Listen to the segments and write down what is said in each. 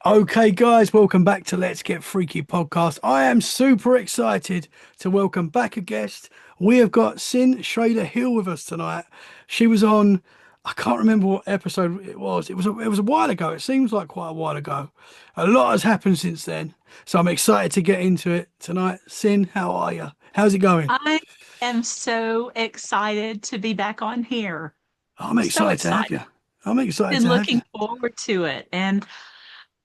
Okay, guys, welcome back to Let's Get Freaky podcast. I am super excited to welcome back a guest. We have got Cyn Shrader Hill with us tonight. She was on, I can't remember what episode it was. It was a while ago. It seems like quite a while ago. A lot has happened since then, so I'm excited to get into it tonight. Cyn, how are you? How's it going? I am so excited to be back on here. I'm So excited to have excited. you. I'm excited Been to have you. looking forward to it. And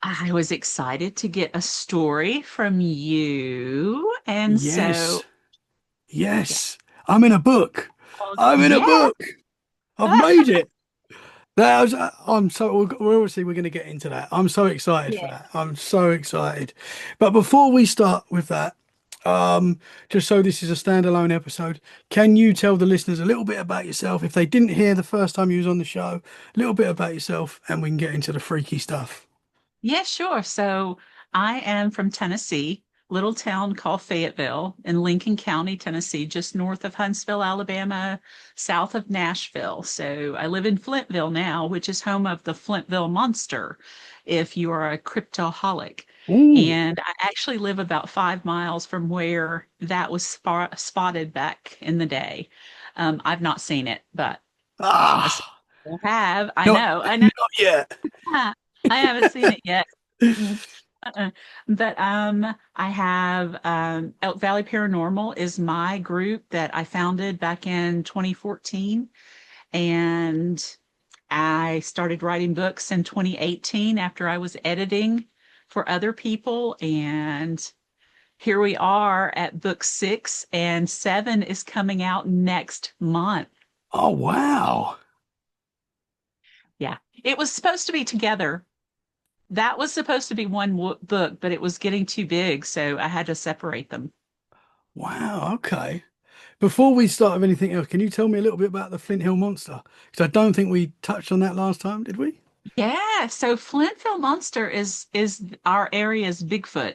I was excited to get a story from you. And Yes, so, yeah. yes. I'm in a book. I'm in a Yeah. book. I've made it. That was, I'm so we're obviously we're going to get into that. I'm so excited for Yeah. that. I'm so excited. But before we start with that, just so this is a standalone episode, can you tell the listeners a little bit about yourself if they didn't hear the first time you was on the show, a little bit about yourself, and we can get into the freaky stuff. Yeah, sure. So I am from Tennessee, little town called Fayetteville in Lincoln County, Tennessee, just north of Huntsville, Alabama, south of Nashville. So I live in Flintville now, which is home of the Flintville Monster, if you are a cryptoholic. Ooh. And I actually live about 5 miles from where that was spotted back in the day. I've not seen it, but I Ah, have. I not know. I know. not yet. I haven't seen it yet. Mm, uh-uh. But I have Elk Valley Paranormal is my group that I founded back in 2014, and I started writing books in 2018 after I was editing for other people, and here we are at book 6, and 7 is coming out next month. Oh wow. Yeah, it was supposed to be together. That was supposed to be one book, but it was getting too big, so I had to separate them. Wow, okay. Before we start with anything else, can you tell me a little bit about the Flint Hill Monster? Because I don't think we touched on that last time, did we? Yeah, so Flintville Monster is our area's Bigfoot.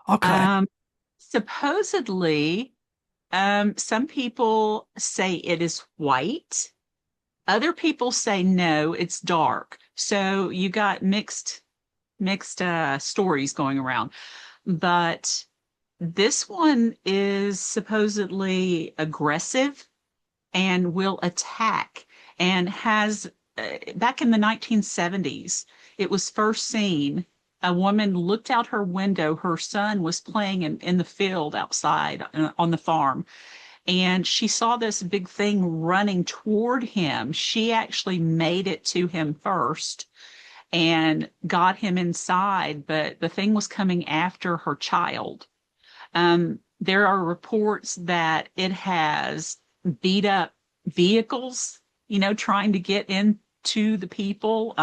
Okay. Um, supposedly, some people say it is white. Other people say no, it's dark. So you got mixed stories going around. But this one is supposedly aggressive and will attack and has back in the 1970s it was first seen. A woman looked out her window, her son was playing in the field outside on the farm, and she saw this big thing running toward him. She actually made it to him first and got him inside, but the thing was coming after her child. There are reports that it has beat up vehicles, trying to get into the people.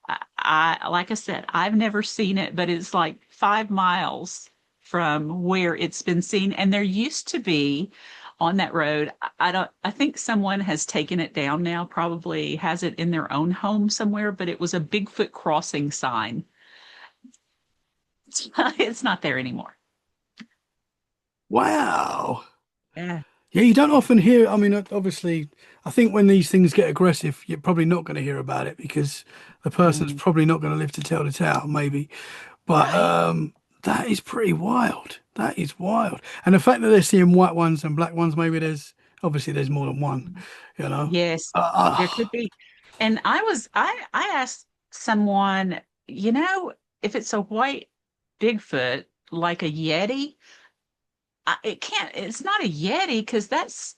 Like I said, I've never seen it, but it's like 5 miles from where it's been seen. And there used to be on that road, I don't, I think someone has taken it down now, probably has it in their own home somewhere, but it was a Bigfoot crossing sign. It's not there anymore. Wow. Yeah. Yeah, you don't often hear. I mean, obviously, I think when these things get aggressive, you're probably not going to hear about it because the person's Mm, probably not going to live to tell the tale, maybe. But right. that is pretty wild. That is wild. And the fact that they're seeing white ones and black ones, maybe there's more than one, you know. Yes, there Uh, could be. And I asked someone, if it's a white Bigfoot like a Yeti, it's not a Yeti because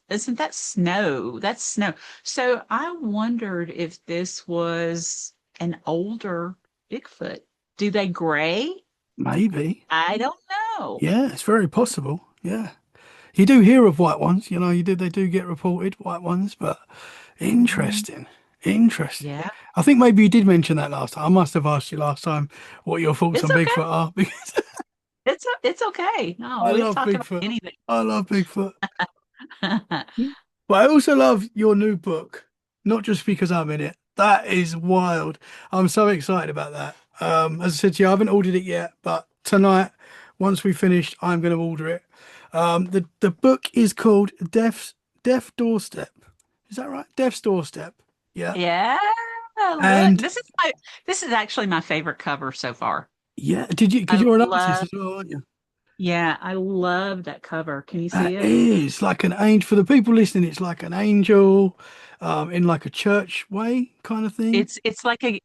isn't that snow? That's snow. So I wondered if this was an older Bigfoot. Do they gray? maybe. I don't know. Yeah, it's very possible. Yeah. You do hear of white ones, they do get reported, white ones, but Mhm. interesting. Interesting. Yeah, I think maybe you did mention that last time. I must have asked you last time what your thoughts it's on okay. Bigfoot are because It's okay. No, I we've love talked about Bigfoot. anything. I love Bigfoot. But I also love your new book, not just because I'm in it. That is wild. I'm so excited about that. As I said to you, I haven't ordered it yet, but tonight, once we finish, I'm going to order it. The book is called Death Doorstep. Is that right? Death's Doorstep. Yeah. Yeah. And this is actually my favorite cover so far. yeah, did you? Because I you're an artist love, as well, aren't you? yeah, I love that cover. Can you That see it? is like an angel for the people listening. It's like an angel, in like a church way kind of thing, It's like a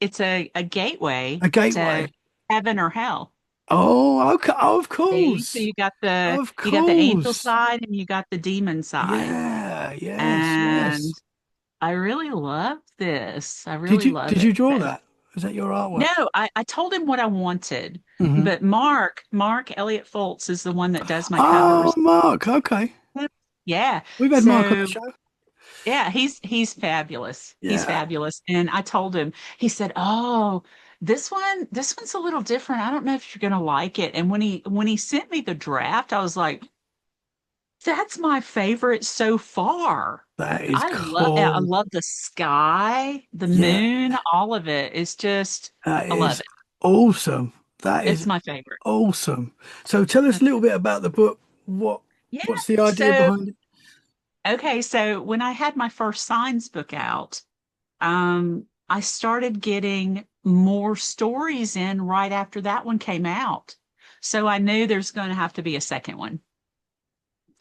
gateway a to gateway. heaven or hell. Oh, okay. Oh, of See? So course, of you got the angel course. side and you got the demon side. Yeah, yes, And yes. I really love this. I Did really you love did it. you draw So, that? Is that your artwork? no, I told him what I wanted, Hmm. but Mark Elliott Foltz is the one that does my Oh, covers. Mark. Okay, Yeah. we've had Mark on the So show. yeah, he's fabulous. He's Yeah, fabulous. And I told him, he said, "Oh, this one's a little different. I don't know if you're gonna like it." And when he sent me the draft, I was like, "That's my favorite so far." that is cool. I love the sky, the Yeah, moon, all of it. It's just that I love is it. awesome. That It's is my favorite. awesome. So tell us a little bit about the book. Yeah. What's the idea So, behind it? okay, so when I had my first science book out, I started getting more stories in right after that one came out. So I knew there's going to have to be a second one.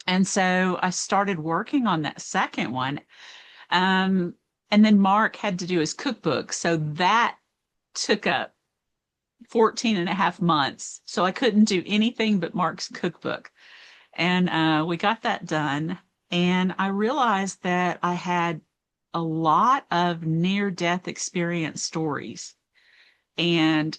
And so I started working on that second one. Um, and then Mark had to do his cookbook. So that took up 14 and a half months. So I couldn't do anything but Mark's cookbook. And we got that done. And I realized that I had a lot of near death experience stories. And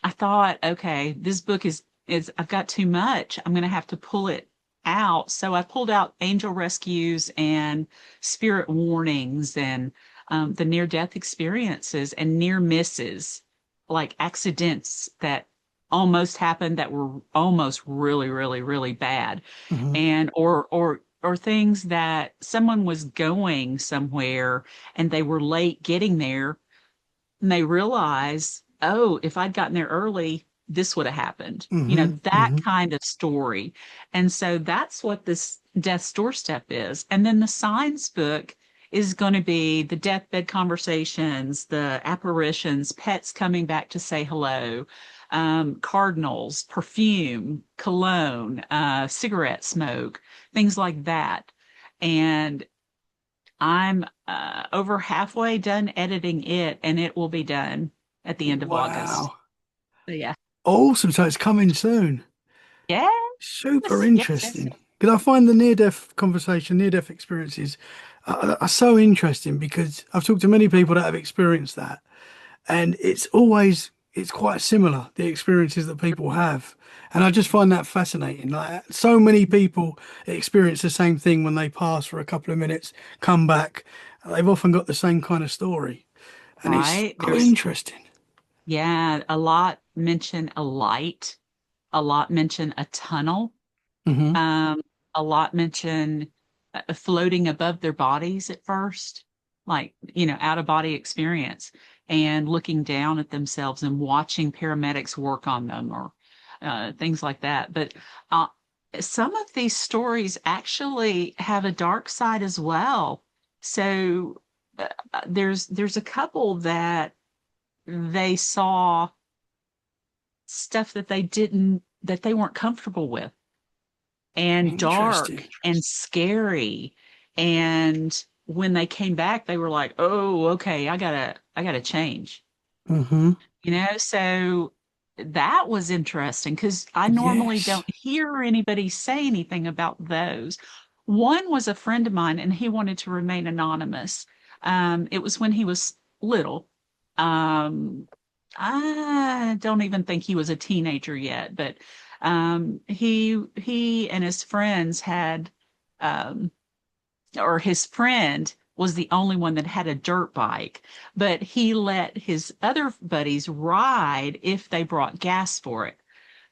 I thought, okay, this book is I've got too much. I'm going to have to pull it out. So I pulled out angel rescues and spirit warnings and the near death experiences and near misses, like accidents that almost happened that were almost really, really, really bad, Hmm. and or things that someone was going somewhere and they were late getting there and they realize, oh, if I'd gotten there early, this would have happened. You know, Hmm. that Hmm. kind of story. And so that's what this Death's Doorstep is. And then the signs book is going to be the deathbed conversations, the apparitions, pets coming back to say hello, cardinals, perfume, cologne, cigarette smoke, things like that. And I'm over halfway done editing it, and it will be done at the end of August. Wow. So yeah. Awesome. So it's coming soon. Yes, Super yes, yes, interesting. yes. Because I find the near-death conversation, near-death experiences are so interesting because I've talked to many people that have experienced that. And it's quite similar, the experiences that people have. And I just find that fascinating. Like so many people experience the same thing when they pass for a couple of minutes, come back. They've often got the same kind of story. And it's Right. so There's, interesting. yeah, a lot mention a light, a lot mention a tunnel, Hmm. um, a lot mention floating above their bodies at first, like, you know, out of body experience and looking down at themselves and watching paramedics work on them or things like that. But uh, some of these stories actually have a dark side as well. So there's a couple that they saw stuff that they weren't comfortable with and dark Interesting. and scary. And when they came back, they were like, "Oh, okay, I gotta change." Hmm. You know, so that was interesting because I normally Yes. don't hear anybody say anything about those. One was a friend of mine, and he wanted to remain anonymous. It was when he was little. Um, I don't even think he was a teenager yet, but he and his friends had um, or his friend was the only one that had a dirt bike, but he let his other buddies ride if they brought gas for it.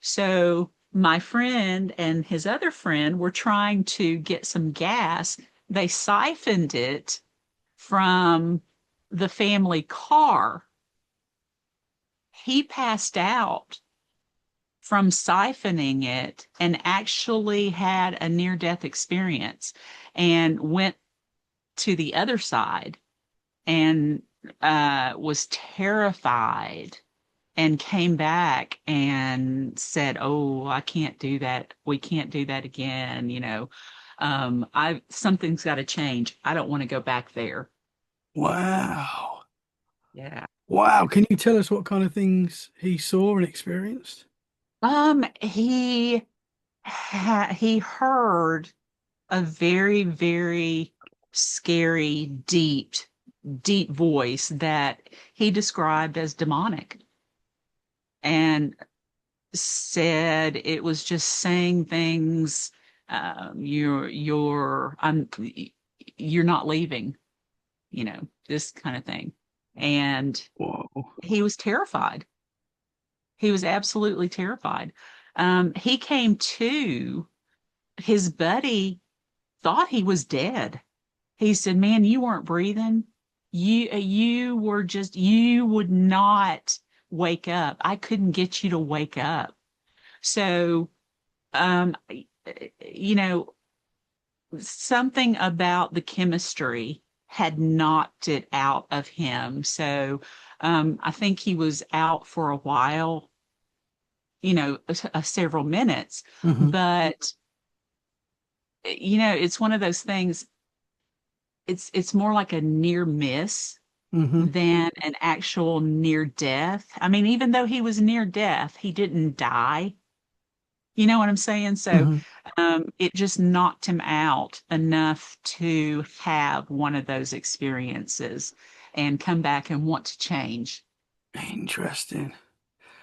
So my friend and his other friend were trying to get some gas. They siphoned it from the family car. He passed out from siphoning it and actually had a near death experience and went to the other side and was terrified and came back and said, "Oh, I can't do that. We can't do that again. I something's got to change. I don't want to go back there." Wow. Yeah. Wow. Can you tell us what kind of things he saw and experienced? He heard a very, very scary, deep voice that he described as demonic, and said it was just saying things. You're not leaving, this kind of thing. And Whoa. he was terrified. He was absolutely terrified. He came to, his buddy thought he was dead. He said, "Man, you weren't breathing. You would not wake up. I couldn't get you to wake up." So, um, you know, something about the chemistry had knocked it out of him. So, I think he was out for a while, several minutes, Hmm. but it's one of those things. It's more like a near miss Hmm. than an actual near death. I mean, even though he was near death, he didn't die. You know what I'm saying? So Hmm. it just knocked him out enough to have one of those experiences and come back and want to change. Interesting.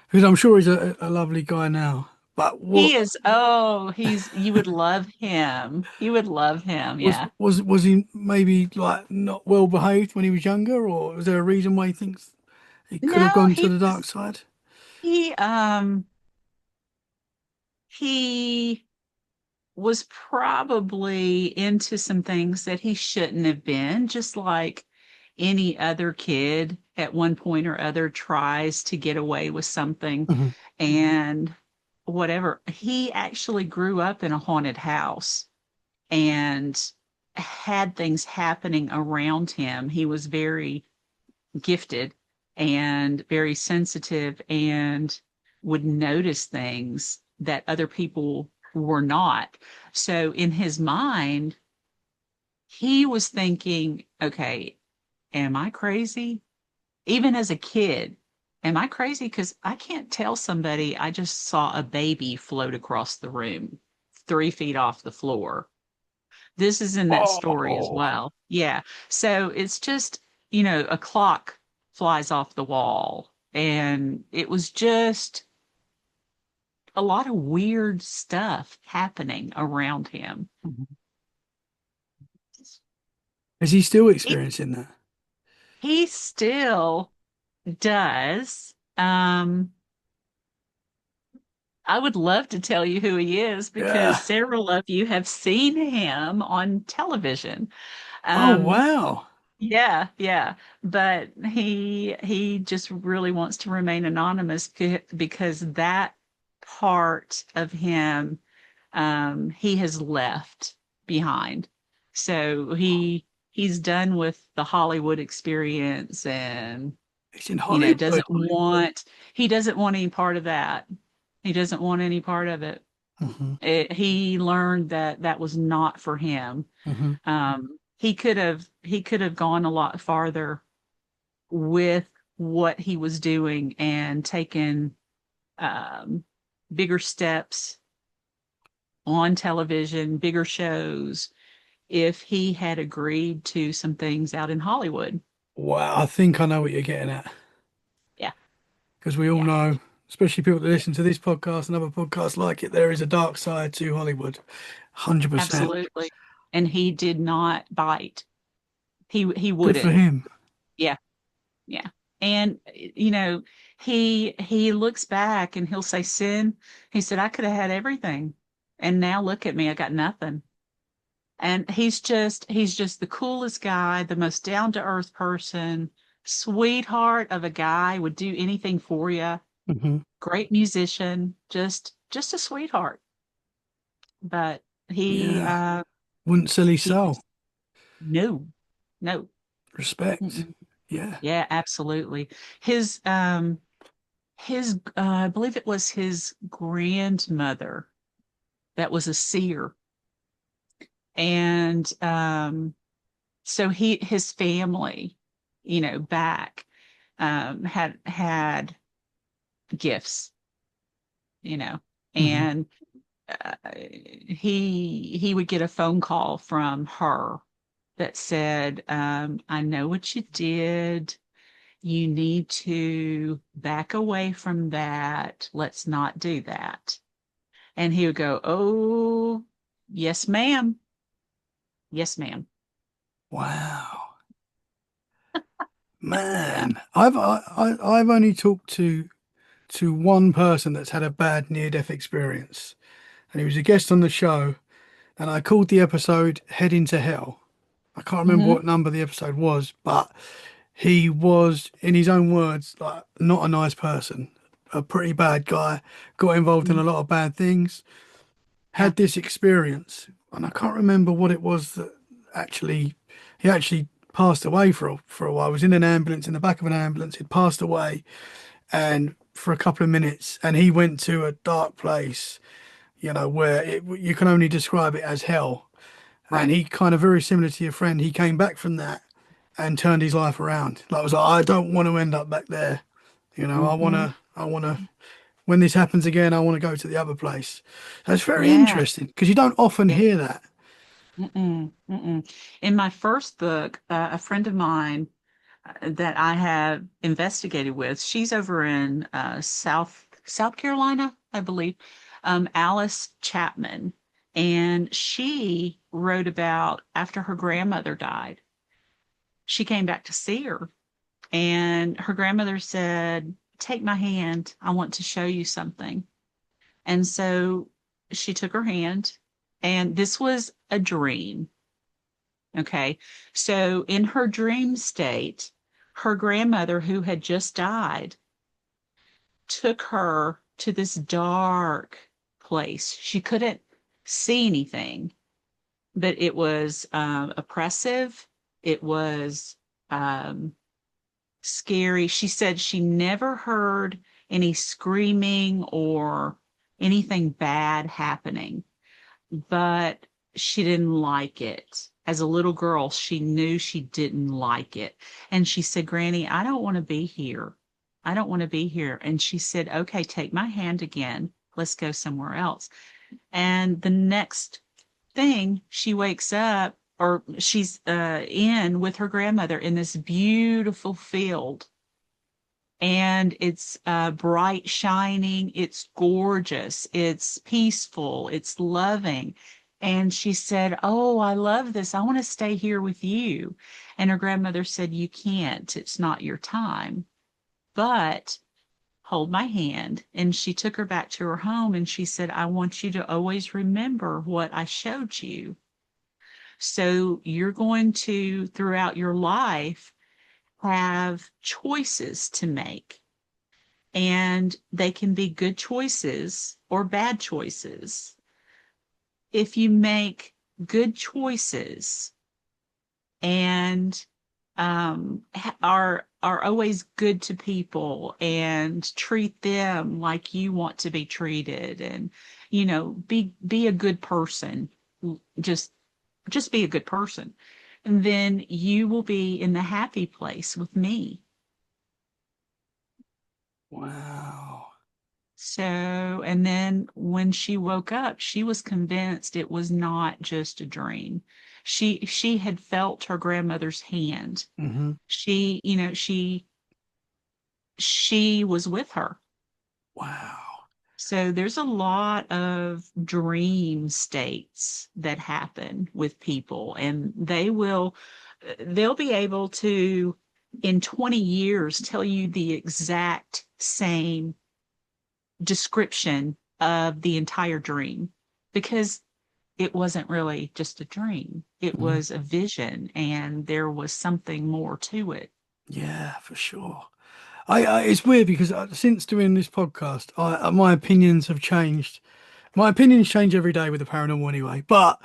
Because I'm sure he's a lovely guy now. But what He is, oh, you would love him. You would love him. was Yeah. was he maybe like not well behaved when he was younger, or was there a reason why he thinks he could have No, gone to the dark side? he, um, he was probably into some things that he shouldn't have been, just like any other kid at one point or other tries to get away with something Hmm. and whatever. He actually grew up in a haunted house and had things happening around him. He was very gifted and very sensitive and would notice things that other people were not. So in his mind, he was thinking, okay, am I crazy? Even as a kid, am I crazy? Because I can't tell somebody I just saw a baby float across the room 3 feet off the floor. This is in that story as Oh, well. Yeah. So it's just, a clock flies off the wall. And it was just a lot of weird stuff happening around him. is he still He, experiencing that? he still does. I would love to tell you who he is because Yeah. several of you have seen him on television. Oh, Um, wow. Yeah, yeah. But he just really wants to remain anonymous because that part of him he has left behind. So he's done with the Hollywood experience and He's in Hollywood. he doesn't want any part of that. He doesn't want any part of it. Hmm. He learned that that was not for him. Hmm. He could have gone a lot farther with what he was doing and taken um, bigger steps on television, bigger shows, if he had agreed to some things out in Hollywood. Wow, I think I know what you're getting at. Yeah, Because we all yeah, know, especially people that listen to this podcast and other podcasts like it, there is a dark side to Hollywood. 100%. absolutely. And he did not bite. He Good for wouldn't. him. Yeah, yeah. And he looks back and he'll say, "Sin," he said, "I could have had everything. And now look at me, I got nothing." And he's just the coolest guy, the most down to earth person, sweetheart of a guy, would do anything for you. Hmm. Great musician, just a sweetheart. But he Yeah. Wouldn't sell his he soul. just no, no. Respect. Mm-mm. Yeah. Yeah, absolutely. His I believe it was his grandmother that was a seer. And so his family, back had gifts, you know, Hmm. and he would get a phone call from her that said, I know what you did. You need to back away from that. Let's not do that. And he would go, oh, yes, ma'am. Yes, ma'am. Wow. Man, I've only talked to one person that's had a bad near-death experience, and he was a guest on the show, and I called the episode Heading to Hell. I can't remember Hmm. what number the episode was, but he was, in his own words, like not a nice person, a pretty bad guy, got involved in a lot of bad things, Yeah. had this experience, and I can't remember what it was that actually he actually passed away for a while. I was in an ambulance, in the back of an ambulance. He'd passed away, and for a couple of minutes, and he went to a dark place, where you can only describe it as hell. And Right. he kind of very similar to your friend. He came back from that and turned his life around. Like, I was like, I don't want to end up back there. Hmm. I wanna, when this happens again, I want to go to the other place. That's very Yeah. interesting because you don't often Yeah. hear that. Mm-mm. Mm-mm. In my first book, a friend of mine that I have investigated with, she's over in South Carolina, I believe, Alice Chapman, and she wrote about after her grandmother died. She came back to see her, and her grandmother said, "Take my hand. I want to show you something." And so she took her hand, and this was a dream. Okay. So in her dream state, her grandmother, who had just died, took her to this dark place. She couldn't see anything, but it was oppressive. It was um, scary. She said she never heard any screaming or anything bad happening, but she didn't like it. As a little girl, she knew she didn't like it. And she said, Granny, I don't want to be here. I don't want to be here. And she said, okay, take my hand again. Let's go somewhere else. And the next thing, she wakes up or she's in with her grandmother in this beautiful field, and it's bright, shining, it's gorgeous, it's peaceful, it's loving. And she said, oh, I love this, I want to stay here with you. And her grandmother said, you can't, it's not your time, but hold my hand. And she took her back to her home, and she said, I want you to always remember what I showed you. So you're going to, throughout your life, have choices to make, and they can be good choices or bad choices. If you make good choices and are always good to people and treat them like you want to be treated, and be a good person, just just be a good person, and then you will be in the happy place with me. Wow. So, and then when she woke up, she was convinced it was not just a dream. She had felt her grandmother's hand. Hmm. She was with her. Wow. So there's a lot of dream states that happen with people, and they'll be able to, in 20 years, tell you the exact same description of the entire dream, because it wasn't really just a dream. It Hmm. was a vision, and there was something more to it. Yeah, for sure. It's weird because since doing this podcast, my opinions have changed. My opinions change every day with the paranormal anyway. But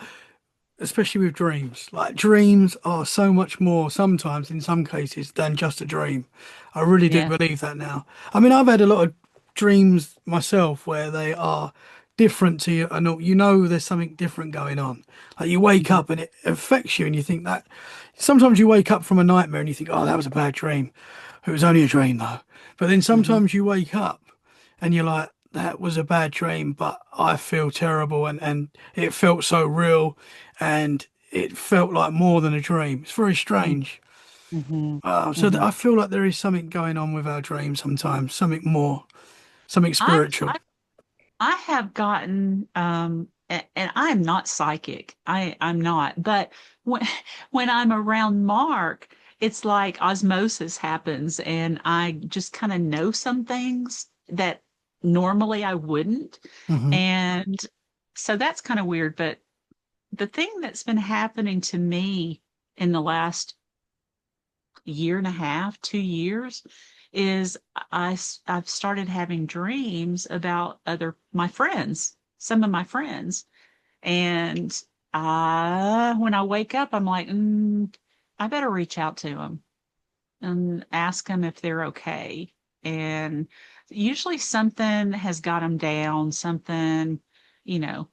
especially with dreams. Like dreams are so much more sometimes in some cases than just a dream. I really do Yeah. believe that now. I mean, I've had a lot of dreams myself where they are different to you and you know there's something different going on. Like you wake Mhm. up and it affects you and you think that sometimes you wake up from a nightmare and you think, oh, that was a bad dream. It was only a dream though. But then Mhm. sometimes you wake up and you're like, that was a bad dream, but I feel terrible and it felt so real and it felt like more than a dream. It's very strange. Mhm. I Mhm. feel like there is something going on with our dreams sometimes, something more, something I've spiritual. I have gotten and I'm not psychic. I'm not. But when when I'm around Mark, it's like osmosis happens and I just kind of know some things that normally I wouldn't. Hmm. And so that's kind of weird, but the thing that's been happening to me in the last year and a half, 2 years, is I've started having dreams about my friends, some of my friends, and when I wake up, I'm like, I better reach out to them and ask them if they're okay. And usually something has got them down, something, you know,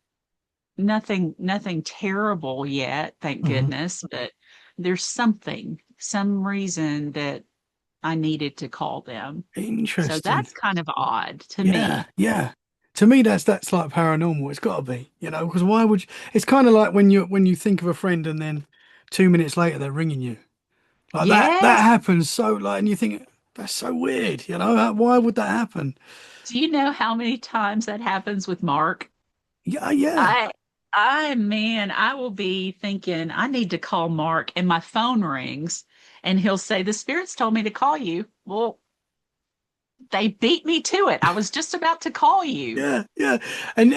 nothing terrible yet, thank Hmm. goodness, but there's something, some reason that I needed to call them. So Interesting. that's kind of odd to Yeah, me. yeah. To me, that's like paranormal. It's got to be, because why would you? It's kind of like when you think of a friend and then 2 minutes later they're ringing you. Like that Yes. happens so like, and you think that's so weird, Why would that happen? Do you know how many times that happens with Mark? Yeah, yeah, I man, I will be thinking I need to call Mark and my phone rings and he'll say the spirits told me to call you. Well, they beat me to it. I was just about to call you. yeah, yeah. And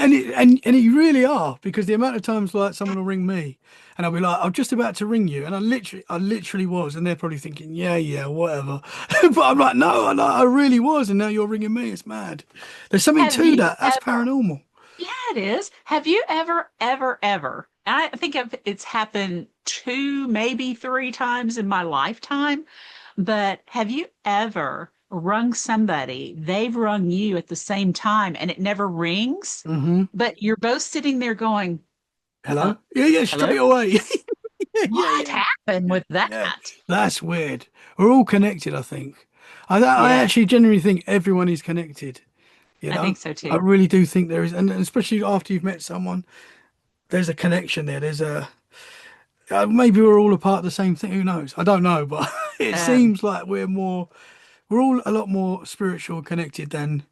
you really are because the amount of times like someone will ring me and I'll be like, I'm just about to ring you, and I literally was, and they're probably thinking, yeah, yeah, whatever. But I'm like, no, I really was, and now you're ringing me. It's mad. There's something Have to you that. That's ever paranormal. Yeah, it is. Have you ever, I think it's happened two, maybe three times in my lifetime, but have you ever rung somebody, they've rung you at the same time and it never rings, Hmm. but you're both sitting there going, uh, Hello? Yeah, yeah, hello? straight away. Yeah, yeah, What yeah. happened with Yeah, that? that's weird. We're all connected, I think. I Yeah, actually genuinely think everyone is connected, I think so I too. really do think there is, and especially after you've met someone, there's a connection there. There's a maybe we're all a part of the same thing. Who knows? I don't know, but it Um, seems like we're all a lot more spiritual and connected than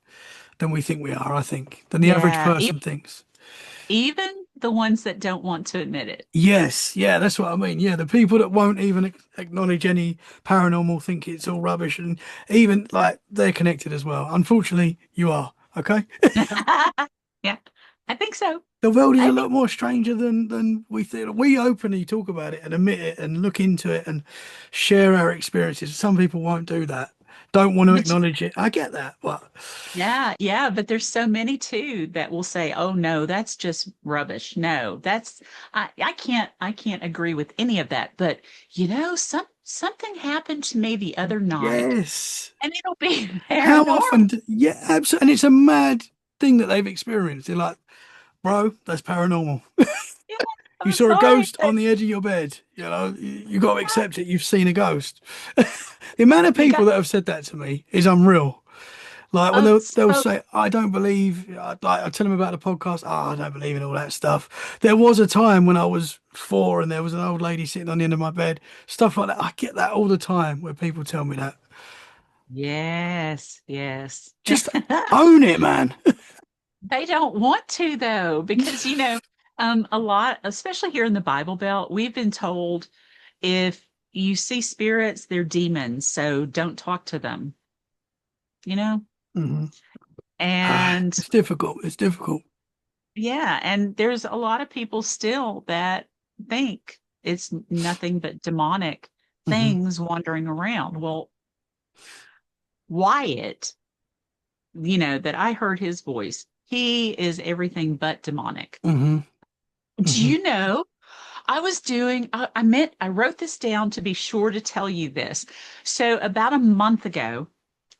we think we are, I think, than the average yeah, person thinks. even the ones that don't want to admit it. Yes, yeah, that's what I mean. Yeah, the people that won't even acknowledge any paranormal think it's all rubbish, and even like they're connected as well. Unfortunately, you are, okay? Yeah, I think so. The world is I a think lot more stranger than we think. We openly talk about it and admit it and look into it and share our experiences. Some people won't do that, don't want to but acknowledge it. I get that, but yeah, yeah, but there's so many too that will say, "Oh no, that's just rubbish." No, that's I can't agree with any of that. But something happened to me the other night, yes. and it'll be How paranormal. often? Yeah, absolutely. And it's a mad thing that they've experienced. They're like, bro, that's paranormal. Yeah, You I'm saw a sorry. ghost on the edge of your bed. You got to accept it. You've seen a ghost. The amount of You people got that have said that to me is unreal. Like when they'll so say, I don't believe, like I tell them about the podcast. Oh, I don't believe in all that stuff. There was a time when I was 4 and there was an old lady sitting on the end of my bed. Stuff like that. I get that all the time where people tell me that. yes, yes. Just own it, man. They don't want to though, because a lot, especially here in the Bible Belt, we've been told if you see spirits, they're demons, so don't talk to them, you know? Hmm. And It's difficult. It's difficult. yeah, and there's a lot of people still that think it's nothing but demonic Hmm. things wandering around. Well, Wyatt, that I heard his voice, he is everything but demonic. Hmm. Do Hmm. you know? I wrote this down to be sure to tell you this. So about a month ago,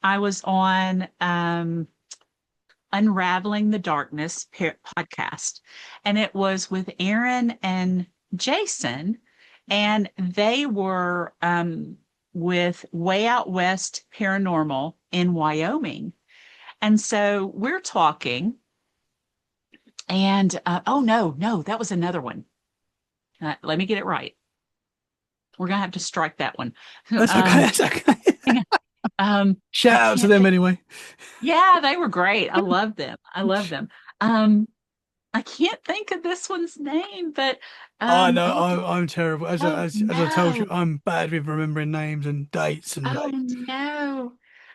I was on Unraveling the Darkness podcast, and it was with Aaron and Jason, and they were with Way Out West Paranormal in Wyoming. And so we're talking, and oh no, no, that was another one. Let me get it right. We're gonna have to strike that one. That's okay. That's okay. Hang on. I Shout out to can't them think. anyway. Yeah, they were great. I love them. I love them. I can't think of this one's name, but I know oh, I'm terrible. oh As I told you, no. I'm bad with remembering names and dates. And Oh no.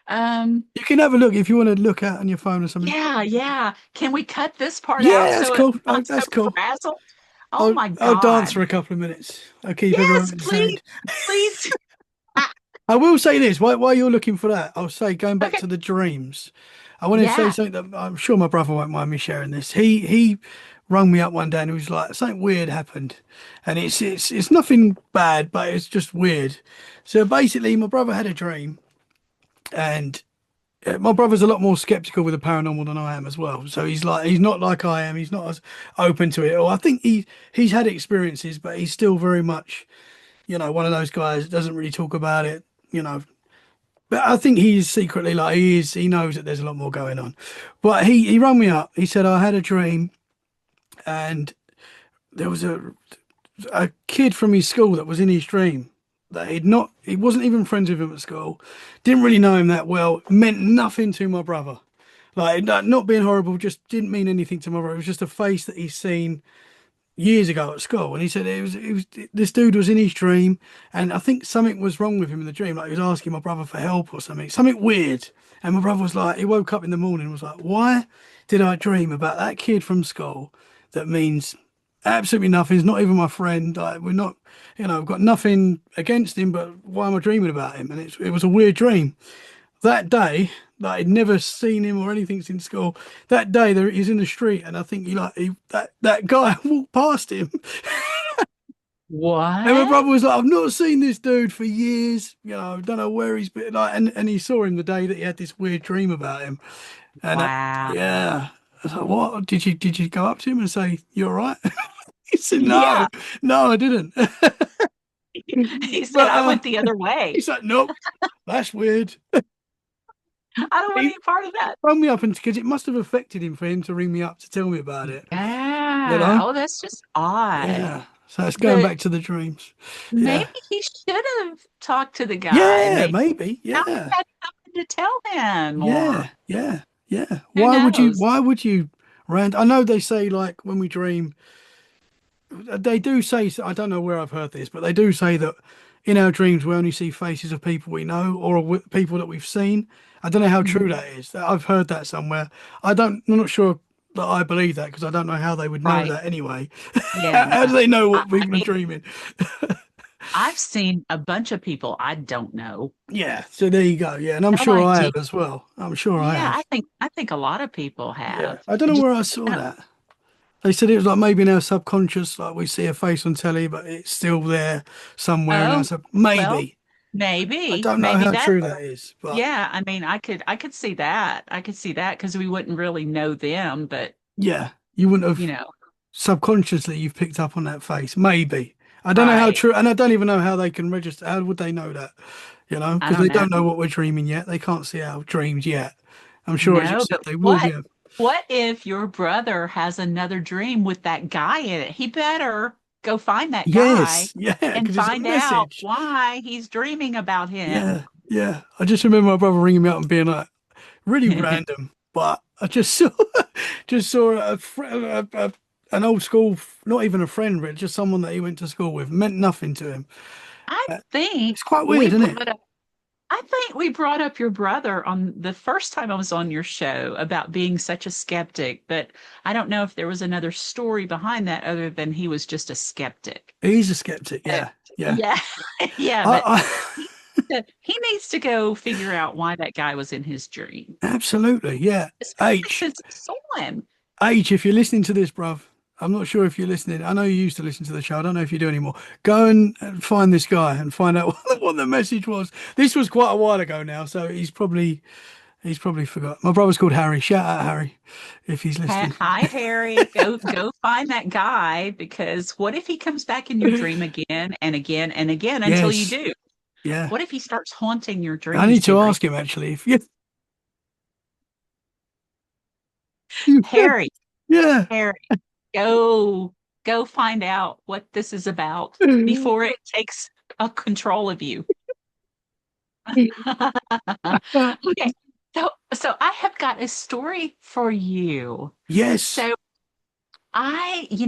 Um, you can have a look if you want to look out on your phone or something. yeah, yeah. Can we cut this part out Yeah, that's so it's cool. Oh, not so that's cool. frazzled? Oh my I'll dance God. for a couple of minutes. I'll keep everyone Yes, entertained. please, please. Ah, I will say this while you're looking for that, I'll say going back okay. to the dreams. I want to say Yeah. something that I'm sure my brother won't mind me sharing this. He rung me up one day and he was like, something weird happened. And it's nothing bad, but it's just weird. So basically my brother had a dream and my brother's a lot more skeptical with the paranormal than I am as well. So he's not like I am. He's not as open to it. Or I think he's had experiences, but he's still very much, one of those guys that doesn't really talk about it, you know. But I think he's secretly like he knows that there's a lot more going on. But he rang me up. He said I had a dream and there was a kid from his school that was in his dream that he wasn't even friends with him at school, didn't really know him that well, meant nothing to my brother. Like not being horrible, just didn't mean anything to my brother. It was just a face that he's seen years ago at school, and he said it was this dude was in his dream, and I think something was wrong with him in the dream, like he was asking my brother for help or something weird. And my brother was like, he woke up in the morning and was like, why did I dream about that kid from school that means absolutely nothing? He's not even my friend. Like we're not, I've got nothing against him, but why am I dreaming about him? And it was a weird dream. That day, like I'd never seen him or anything since school. That day, there he's in the street, and I think that guy walked past him, and my What? brother was like, "I've not seen this dude for years. Don't know where he's been." Like, and he saw him the day that he had this weird dream about him, and Wow. yeah, I was like, "What? Did you go up to him and say you're right?" He said, "No, Yeah. no, I didn't." He said, But I went the other way. he's like, "Nope, that's weird." I don't want He any part of that. rang me up and because it must have affected him for him to ring me up to tell me about it. You Yeah. know? Oh, that's just odd. Yeah. So it's going But back to the dreams. maybe Yeah. he should have talked to the guy. Yeah, Maybe maybe. now he Yeah. had something to tell him, or Yeah. Yeah. Yeah. who knows? Why would you rant? I know they say like when we dream, they do say, I don't know where I've heard this, but they do say that in our dreams we only see faces of people we know or people that we've seen. I don't know how true Mhm. that is. I've heard that somewhere. I'm not sure that I believe that because I don't know how they would know Right. that anyway. Yeah. How do they know what I people are mean, dreaming? I've seen a bunch of people I don't know. Yeah, so there you go. Yeah, and I'm No sure I idea. have as well. I'm sure I Yeah, have. I think a lot of people Yeah, have. I don't It know just, where I saw uh, that. They said it was like maybe in our subconscious, like we see a face on telly, but it's still there somewhere in our oh, sub. well, Maybe. I maybe, don't know maybe how that. true that is, but Yeah, I mean, I could see that. I could see that because we wouldn't really know them, but yeah, you wouldn't you have know, subconsciously you've picked up on that face. Maybe. I don't know how right. true, and I don't even know how they can register. How would they know that? I Because don't they know. don't know what we're dreaming yet. They can't see our dreams yet. I'm sure, as you No, said, but they will be what able. what if your brother has another dream with that guy in it? He better go find that guy Yes, yeah, and because it's a find out message. why he's dreaming about him. Yeah, yeah. I just remember my brother ringing me up and being like, really random, but I just saw, just saw an old school, not even a friend, but just someone that he went to school with, meant nothing to him. I Uh, think It's quite we weird, isn't it? brought up I think we brought up your brother on the first time I was on your show about being such a skeptic, but I don't know if there was another story behind that other than he was just a skeptic. He's a skeptic. But Yeah, yeah. yeah, yeah, but I he needs to go figure out why that guy was in his dream, absolutely, yeah. especially H, since he saw him. H, if you're listening to this, bruv, I'm not sure if you're listening. I know you used to listen to the show. I don't know if you do anymore. Go and find this guy and find out what the message was. This was quite a while ago now, so he's probably forgot. My brother's called Harry. Shout out Harry if he's listening. Hi, Harry. Go find that guy because what if he comes back in your dream again and again and again until you Yes. do? Yeah. What if he starts haunting your I dreams need to every ask him actually. If, yeah. Harry, Yeah. Harry, go go find out what this is about before it takes a control of you. Okay. So I have got a story for you. Yes. So you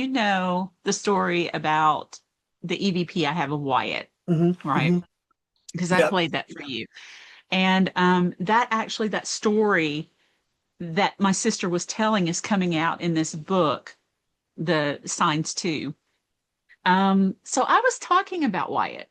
know the story about the EVP I have of Wyatt, Hmm. right? Hmm. Because I Yeah. played that for you. And that story that my sister was telling is coming out in this book, The Signs Too. So I was talking about Wyatt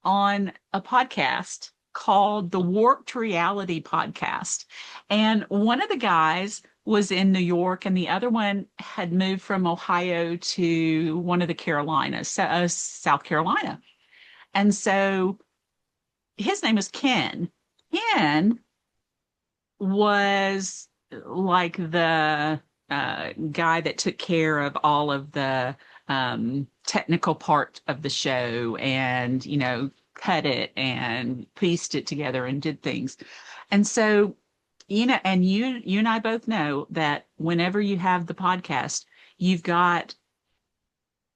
on a podcast called the Warped Reality Podcast. And one of the guys was in New York, and the other one had moved from Ohio to one of the Carolinas, South Carolina. And so his name is Ken. Ken was like the guy that took care of all of the technical part of the show and, cut it and pieced it together and did things. And so, and you and I both know that whenever you have the podcast, you've got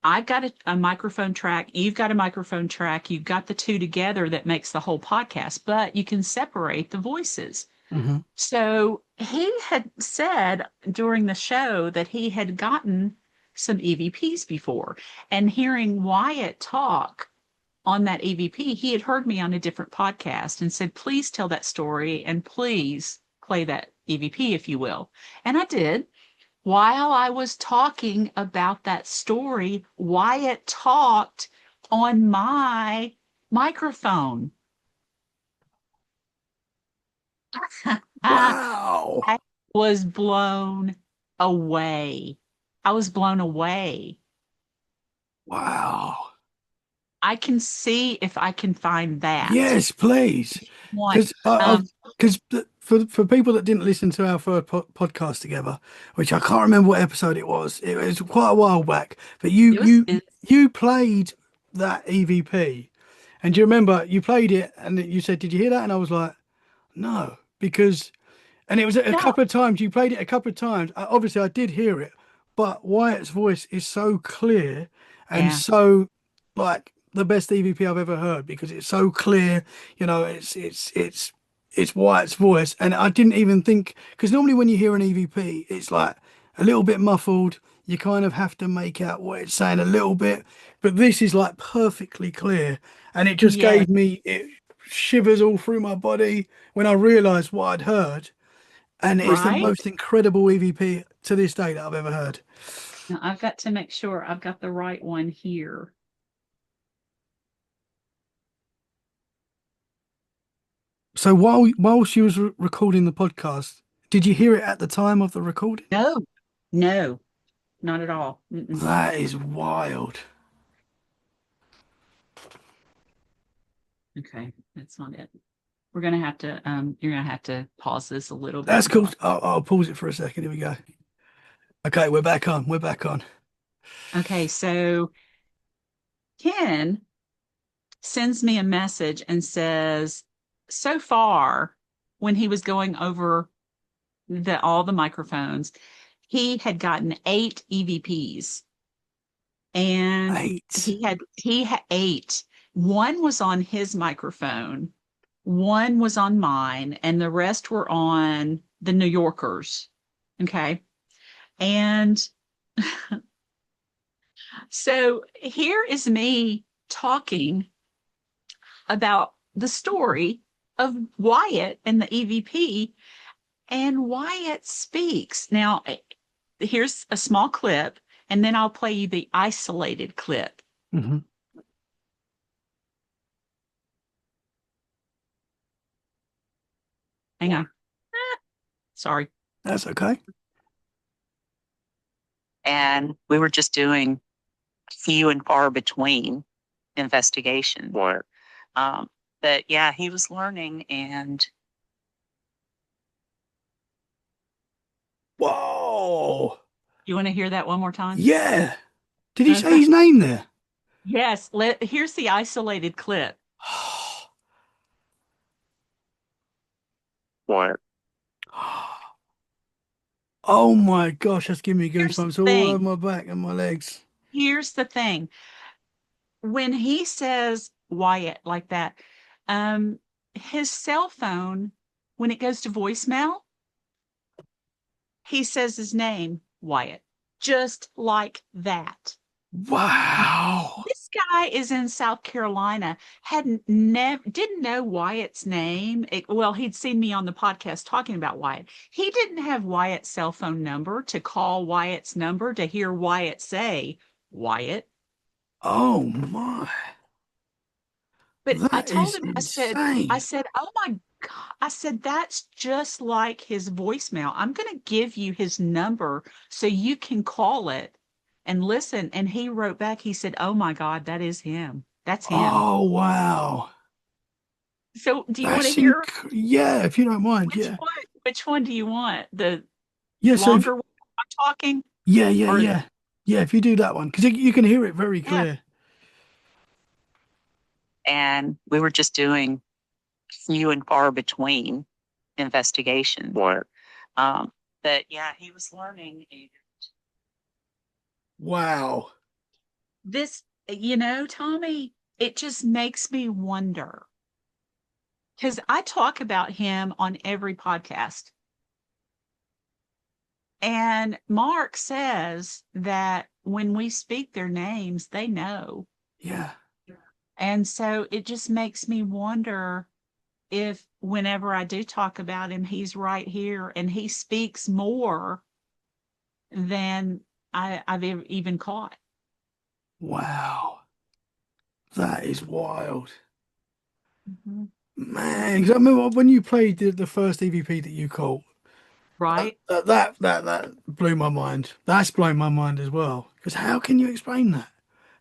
I've got a microphone track, you've got a microphone track, you've got the two together that makes the whole podcast, but you can separate the voices. Hmm. So he had said during the show that he had gotten some EVPs before. And hearing Wyatt talk on that EVP, he had heard me on a different podcast and said, please tell that story and please play that EVP if you will. And I did. While I was talking about that story, Wyatt talked on my microphone. Wow. I was blown away. I was blown away. Wow. I can see if I can find that Yes, please. one. Because I've Um, because for people that didn't listen to our first podcast together, which I can't remember what episode it was. It was quite a while back. But you it was you you played that EVP, and do you remember you played it and you said, "Did you hear that?" And I was like, "No," because and it was a no, couple of times. You played it a couple of times. Obviously, I did hear it, but Wyatt's voice is so clear and yeah, so like the best EVP I've ever heard because it's so clear. It's Wyatt's voice, and I didn't even think because normally when you hear an EVP, it's like a little bit muffled. You kind of have to make out what it's saying a little bit, but this is like perfectly clear, and it just yes, gave me shivers all through my body when I realised what I'd heard. And it's the right. most incredible EVP to this day that I've ever heard. Now I've got to make sure I've got the right one here. So while she was recording the podcast, did you hear it at the time of the recording? No, no, not at all. Mm-mm. That is wild. Okay, that's not it. You're gonna have to pause this a little bit That's and cool. talk. I'll pause it for a second. Here we go. Okay, we're back on. We're back on. Okay, so Ken sends me a message and says, so far, when he was going over all the microphones, he had gotten 8 EVPs, and Eight. he had 8. One was on his microphone, one was on mine, and the rest were on the New Yorkers. Okay. And so here is me talking about the story of Wyatt and the EVP, and Wyatt speaks. Now, here's a small clip, and then I'll play you the isolated clip. Hmm. Hang on. Sorry. That's okay. and we were just doing few and far between investigation work. Um, but yeah, he was learning, and Whoa. you want to hear that one more time? Yeah. Did he say Okay. his name there? Yes, here's the isolated clip. What? Oh my gosh, that's giving me Here's the goosebumps all over thing. my back and my legs. Here's the thing. When he says Wyatt like that, um, his cell phone, when it goes to voicemail, he says his name, Wyatt, just like that. Wow. This guy is in South Carolina, hadn't never didn't know Wyatt's name. Well, he'd seen me on the podcast talking about Wyatt. He didn't have Wyatt's cell phone number to call Wyatt's number to hear Wyatt say Wyatt. Oh my. But I That told is him, I insane. said, oh my God. I said, that's just like his voicemail. I'm going to give you his number so you can call it and listen. And he wrote back, he said, oh my God, that is him. That's him. Oh wow. So do you want to hear Yeah, if you don't mind, which yeah. one? Which one do you want? The Yeah, so if longer one I'm talking yeah, yeah, or yeah. Yeah, if you do that one, because you can hear it very yeah. clear. And we were just doing few and far between investigation work. Um, but yeah, he was learning. Wow. This, Tommy, it just makes me wonder because I talk about him on every podcast. And Mark says that when we speak their names, they know. Yeah. And so it just makes me wonder if whenever I do talk about him, he's right here and he speaks more than I've even caught. Wow. That is wild. Mhm. Man, 'cause I remember when you played the first EVP that you called, Right? that blew my mind. That's blown my mind as well. Because how can you explain that?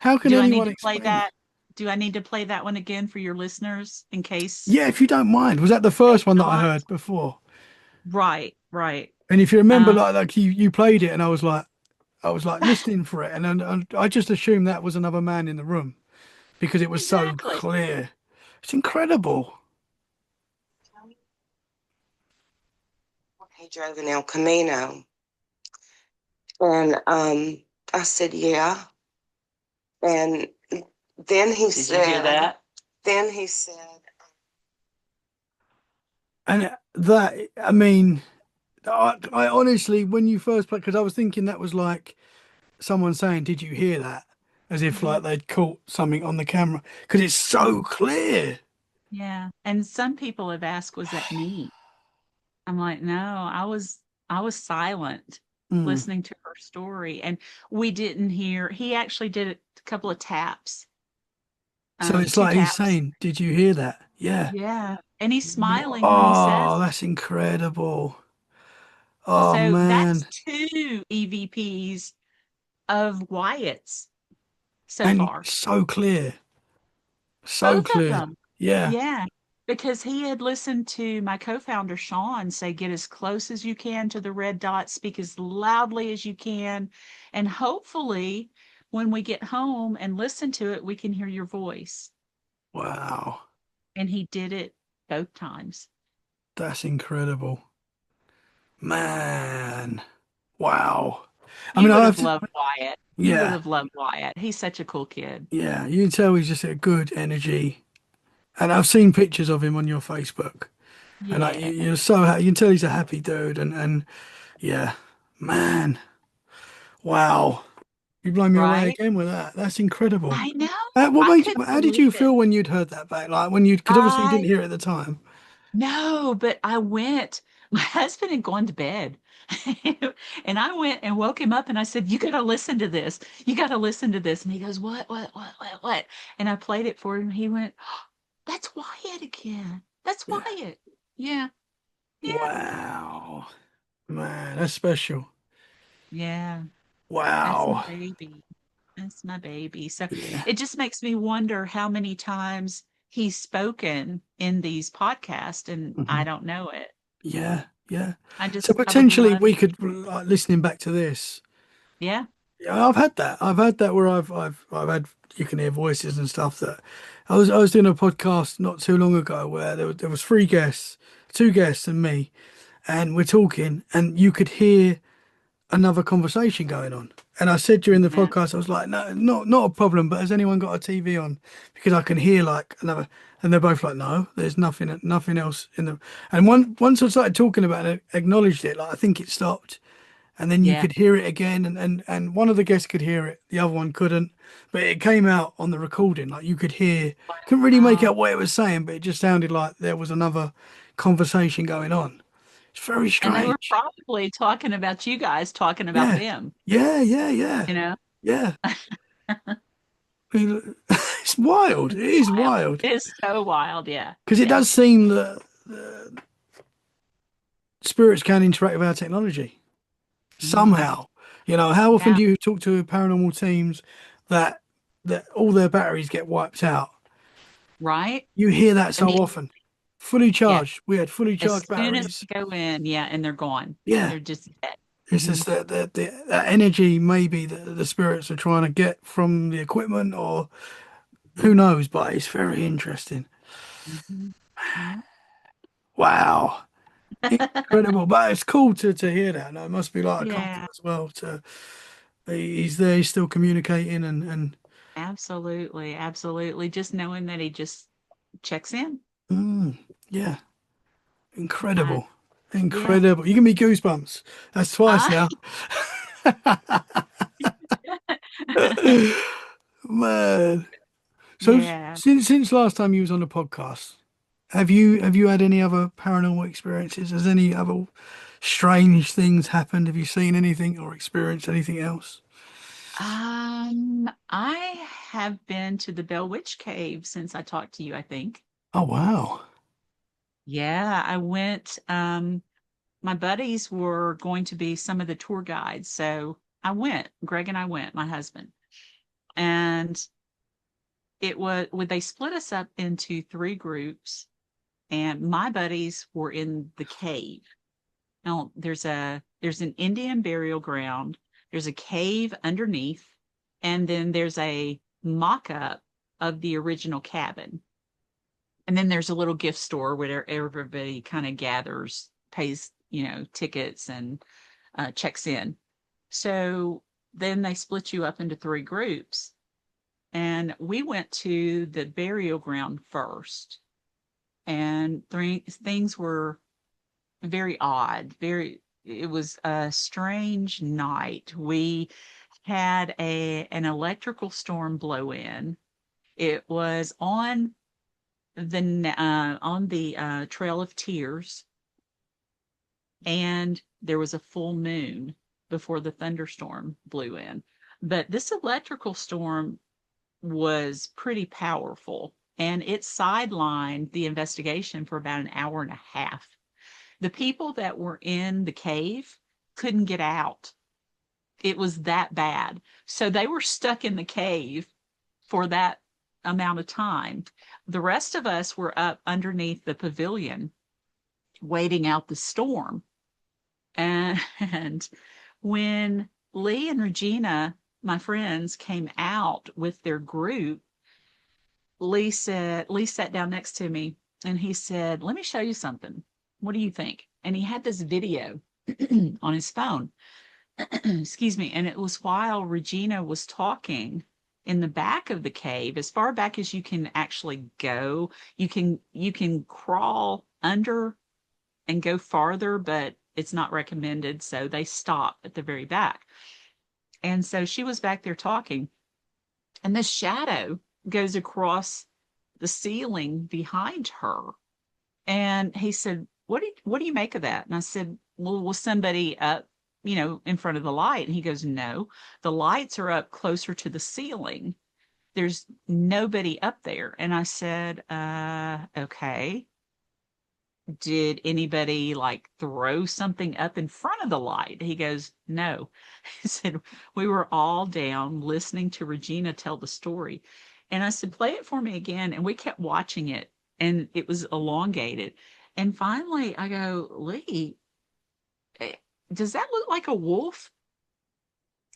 How can Do I need anyone to play explain that? that? Do I need to play that one again for your listeners in case Yeah, if you don't mind. Was that the they first one that I cannot? heard before? Right, right. And if you remember, Um, like you played it, and I was like listening for it, and I just assumed that was another man in the room because it was so exactly. clear. It's incredible. He drove an El Camino. And I said, yeah. And then he Did you hear said, that? then he said, And that, I mean, I honestly, when you first played, because I was thinking that was like someone saying, "Did you hear that?" As if Mhm. like they'd caught something on the camera because it's Yeah. so clear. Yeah. And some people have asked, was that me? I'm like, no, I was silent Mm. listening to her story. And we didn't hear he actually did a couple of taps, So it's two like he's taps. saying, "Did you hear that?" Yeah. Yeah. And he's smiling when he says Oh, that's incredible. it. Oh So that's man. two EVPs of Wyatt's so And far. so clear. So Both of clear. them. Yeah. Yeah. Because he had listened to my co-founder Sean say, get as close as you can to the red dot, speak as loudly as you can, and hopefully when we get home and listen to it, we can hear your voice. Wow. And he did it both times. That's incredible. Man. Wow. I You mean, I would have have to, loved Wyatt. You would yeah. have loved Wyatt. He's such a cool kid. Yeah. You can tell he's just a good energy. And I've seen pictures of him on your Facebook. And like, Yeah. you're so happy. You can tell he's a happy dude. And yeah, man. Wow. You blow me away Right? again with that. That's incredible. I know. What I made you, couldn't how did you believe it. feel when you'd heard that back? Like when you, because obviously you didn't I hear it at the time. No, but I went. My husband had gone to bed. And I went and woke him up and I said, you got to listen to this. You got to listen to this. And he goes, what? And I played it for him. He went, oh, that's Wyatt again. That's Yeah. Wyatt. Yeah. Yeah. Wow. Man, that's special. Yeah. That's my Wow. baby. That's my baby. So Yeah. it just makes me wonder how many times he's spoken in these podcasts and I Mhm. don't know it. Yeah. Yeah. I So just I would potentially love, we could, like, listening back to this. yeah, Yeah, I've had that. I've had that where I've had, you can hear voices and stuff. That I was doing a podcast not too long ago where there was three guests, two guests and me, and we're talking, and you could hear another conversation going on. And I said during the yeah, podcast, I was like, no, not a problem, but has anyone got a TV on? Because I can hear like another, and they're both like, no, there's nothing else in the. And once I started talking about it, acknowledged it, like I think it stopped, and then you yeah. could hear it again, and one of the guests could hear it, the other one couldn't, but it came out on the recording, like you could hear. Couldn't really make Wow. out what it was saying, but it just sounded like there was another conversation going on. It's very And they were strange. probably talking about you guys talking about Yeah, them, yeah, yeah, yeah, you know? yeah. I mean, it's wild. It It's is wild. wild It is so wild. Yeah. because it Yeah. does seem that spirits can interact with our technology Hmm. somehow. How often Yeah. do you talk to paranormal teams that all their batteries get wiped out? Right. You hear that so Immediately. often. Fully Yeah. charged. We had fully As charged soon as batteries. they go in, yeah, and they're gone. Yeah. They're just dead. It's Hmm. just that energy maybe that the spirits are trying to get from the equipment, or who knows, but it's very interesting. Hmm. Yeah. Wow. Incredible. But it's cool to hear that. No, it must be like a comfort Yeah. as well to he's there, he's still communicating and Absolutely. Absolutely. Just knowing that he just checks in. mm, yeah, Uh, incredible. yeah. Incredible. You give me goosebumps. That's twice Uh, now. Man. So yeah. since last time you was on the podcast, have you had any other paranormal experiences? Has any other strange things happened? Have you seen anything or experienced anything else? I have been to the Bell Witch Cave since I talked to you, I think. Oh wow. Yeah, I went. My buddies were going to be some of the tour guides, so I went. Greg and I went, my husband, and it was when they split us up into three groups, and my buddies were in the cave. Now, there's an Indian burial ground, there's a cave underneath, and then there's a mock-up of the original cabin. And then there's a little gift store where everybody kind of gathers, pays, tickets and checks in. So then they split you up into three groups. And we went to the burial ground first. And things were very odd. It was a strange night. We had an electrical storm blow in. It was on the Trail of Tears, and there was a full moon before the thunderstorm blew in. But this electrical storm was pretty powerful, and it sidelined the investigation for about an hour and a half. The people that were in the cave couldn't get out. It was that bad. So they were stuck in the cave for that amount of time. The rest of us were up underneath the pavilion waiting out the storm. And when Lee and Regina, my friends, came out with their group, Lee sat down next to me and he said, "Let me show you something. What do you think?" And he had this video on his phone. Excuse me. And it was while Regina was talking in the back of the cave, as far back as you can actually go. You can crawl under and go farther, but it's not recommended. So they stop at the very back. And so she was back there talking, and this shadow goes across the ceiling behind her. And he said, what do you make of that?" And I said, "Well, was somebody up, in front of the light?" And he goes, "No, the lights are up closer to the ceiling. There's nobody up there." And I said, okay. did anybody like throw something up in front of the light? He goes, no. He said, we were all down listening to Regina tell the story. And I said, play it for me again. And we kept watching it and it was elongated. And finally I go, Lee, eh, does that look like a wolf?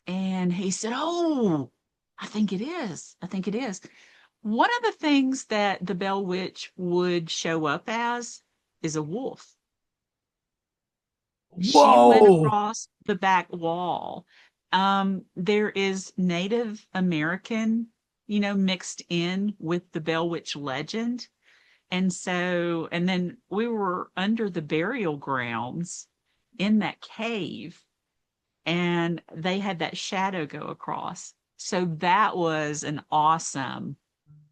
And he said, oh, I think it is. I think it is. One of the things that the Bell Witch would show up as is a wolf. She went Whoa. across the back wall. There is Native American, mixed in with the Bell Witch legend. And then we were under the burial grounds in that cave, and they had that shadow go across. So that was an awesome,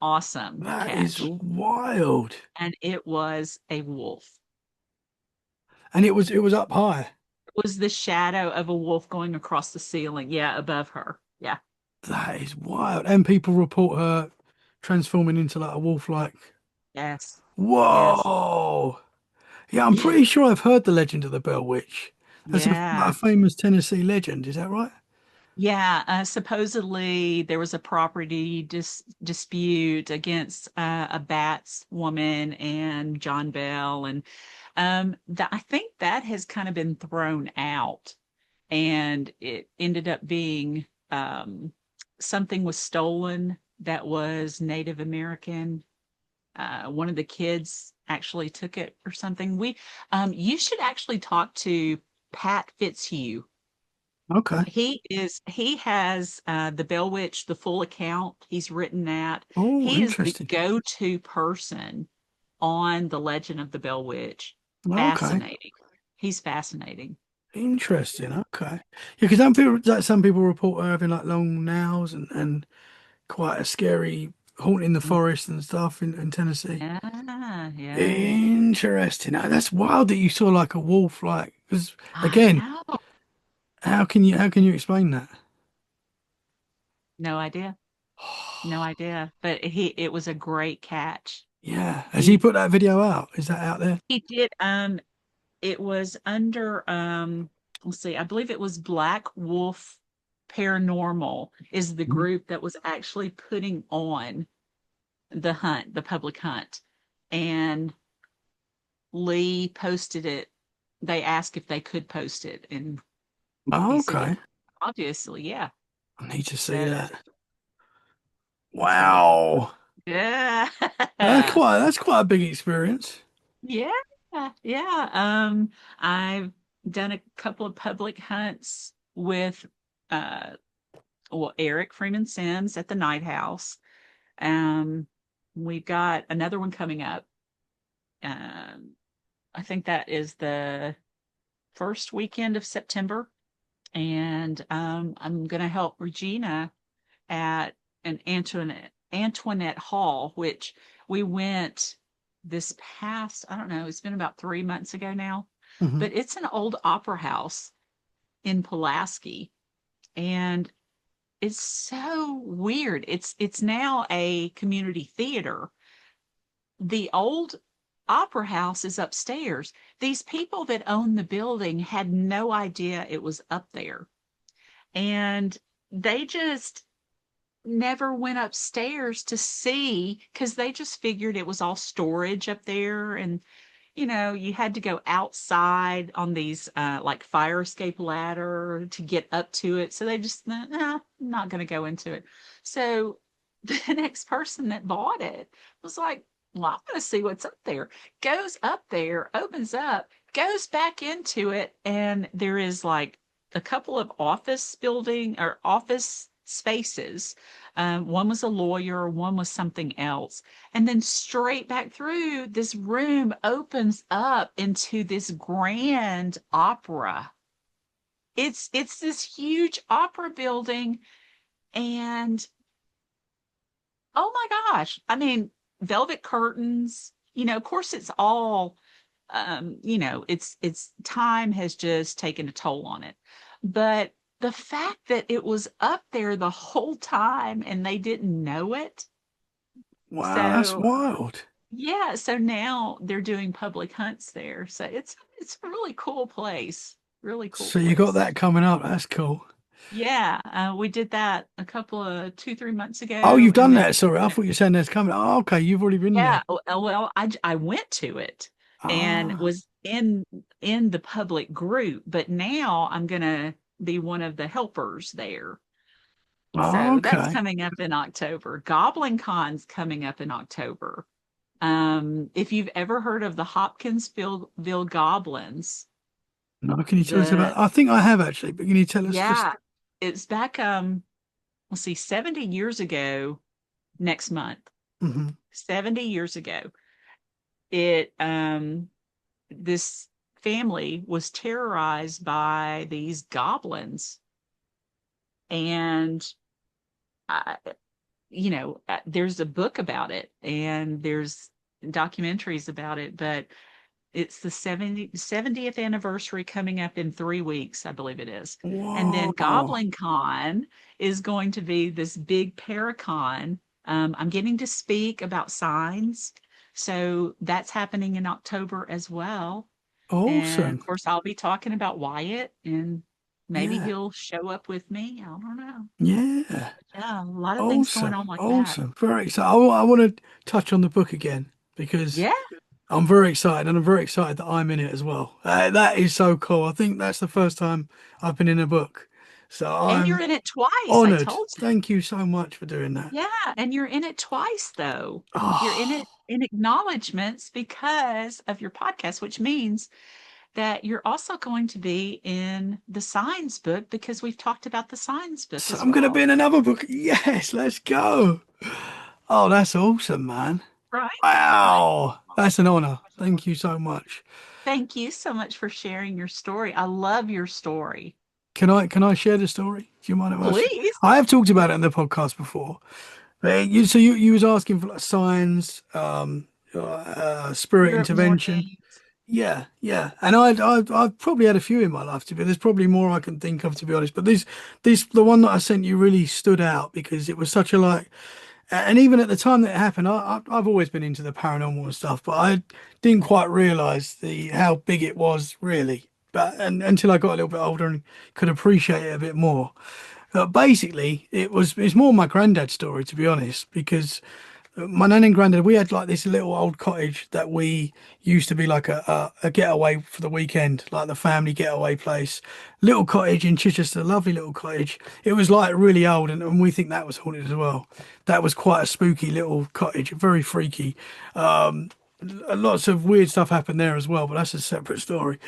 awesome That is catch. wild. And it was a wolf. And it was up high. Was the shadow of a wolf going across the ceiling. Yeah, above her. Yeah. That is wild. And people report her transforming into like a wolf like. Yes. Yes. Whoa. Yeah, I'm Yeah. pretty sure I've heard the legend of the Bell Witch. That's a Yeah. famous Tennessee legend, is that right? Yeah. Supposedly there was a property dispute against a Bats woman and John Bell. And I think that has kind of been thrown out. And it ended up being something was stolen that was Native American. One of the kids actually took it or something. You should actually talk to Pat Fitzhugh. Okay. He has the Bell Witch, the full account. He's written that. Oh, He is the interesting. go-to person on the legend of the Bell Witch. Okay. Fascinating. He's fascinating. Interesting. Okay. Yeah, because some people report her having like long nails and quite a scary haunting the Mm. forest and stuff in Tennessee. Yeah, yeah. Interesting. Now, that's wild that you saw like a wolf, like, because I again, know. how can you explain that? No idea. No idea. But it was a great catch. Yeah. Has he He put that video out? Is that out there? he did it was under let's see, I believe it was Black Wolf Paranormal is the Mhm. group that was actually putting on the hunt, the public hunt. And Lee posted it. They asked if they could post it and Oh, he said, yeah, okay. obviously, yeah. I need to see So that. so Wow. yeah. That's quite a big experience. Yeah, yeah. I've done a couple of public hunts with uh Eric Freeman Sims at the Night House. Um, we've got another one coming up. Um, I think that is the first weekend of September. And I'm gonna help Regina at an Antoinette Hall, which we went this past, I don't know, it's been about 3 months ago now, Hmm. but it's an old opera house in Pulaski. And it's so weird. It's now a community theater. The old opera house is upstairs. These people that own the building had no idea it was up there. And they just never went upstairs to see because they just figured it was all storage up there. And you had to go outside on these like fire escape ladder to get up to it. So they just, nah, I'm not going to go into it. So the next person that bought it was like, well, I'm going to see what's up there. Goes up there, opens up, goes back into it, and there is like a couple of office building or office spaces. One was a lawyer, one was something else. And then straight back through, this room opens up into this grand opera. It's this huge opera building, and oh my gosh, I mean, velvet curtains, of course it's all it's time has just taken a toll on it. But the fact that it was up there the whole time and they didn't know it. Wow, that's So wild. Yeah, so now they're doing public hunts there. So it's a really cool place. Really cool So you got place. that coming up. That's cool. Yeah, we did that a couple of 2, 3 months Oh, ago, you've and done then that. Sorry, I thought you were saying that's coming. Oh, okay. You've already been yeah, there. well, I went to it and Ah, was in the public group, but now I'm gonna be one of the helpers there. So that's okay. coming up in October. Goblin Con's coming up in October. If you've ever heard of the Hopkinsville Goblins, No, can you tell us the about? I think I have actually, but can you tell us just? yeah, it's back let's see, 70 years ago next month. Mhm. 70 years ago. It this family was terrorized by these goblins and I, there's a book about it and there's documentaries about it, but it's the 70th anniversary coming up in 3 weeks, I believe it is. And then Whoa. Goblin Con is going to be this big paracon. I'm getting to speak about signs. So that's happening in October as well. And of Awesome. course, I'll be talking about Wyatt and maybe Yeah. he'll show up with me. I don't know. Yeah. Yeah, a lot of things going Awesome. on like that. Awesome. Very excited. I want to touch on the book again because Yeah. I'm very excited and I'm very excited that I'm in it as well. That is so cool. I think that's the first time I've been in a book. So And you're I'm in it twice. I honored. told you. Thank you so much for doing that. Yeah, and you're in it twice though. You're in Oh, it in acknowledgments because of your podcast, which means that you're also going to be in the signs book because we've talked about the signs book so as I'm going to be well. in another book. Yes, let's go. Oh, that's awesome, man. Right? Right. Wow. That's an honor. Thank you so much. Thank you so much for sharing your story. I love your story. Can I share the story? Do you mind if I share? Please. I have talked about it in the podcast before. So you was asking for like signs, spirit Spirit intervention. warnings. Yeah, yeah, and I've probably had a few in my life to be. There's probably more I can think of to be honest. But this the one that I sent you really stood out because it was such a like, and even at the time that it happened, I've always been into the paranormal and stuff, but I didn't quite realise the how big it was really. But and until I got a little bit older and could appreciate it a bit more. Basically, it's more my granddad's story to be honest, because my nan and granddad, we had like this little old cottage that we used to be like a getaway for the weekend, like the family getaway place. Little cottage in Chichester, lovely little cottage. It was like really old, and we think that was haunted as well. That was quite a spooky little cottage, very freaky. Um, Lots of weird stuff happened there as well, but that's a separate story.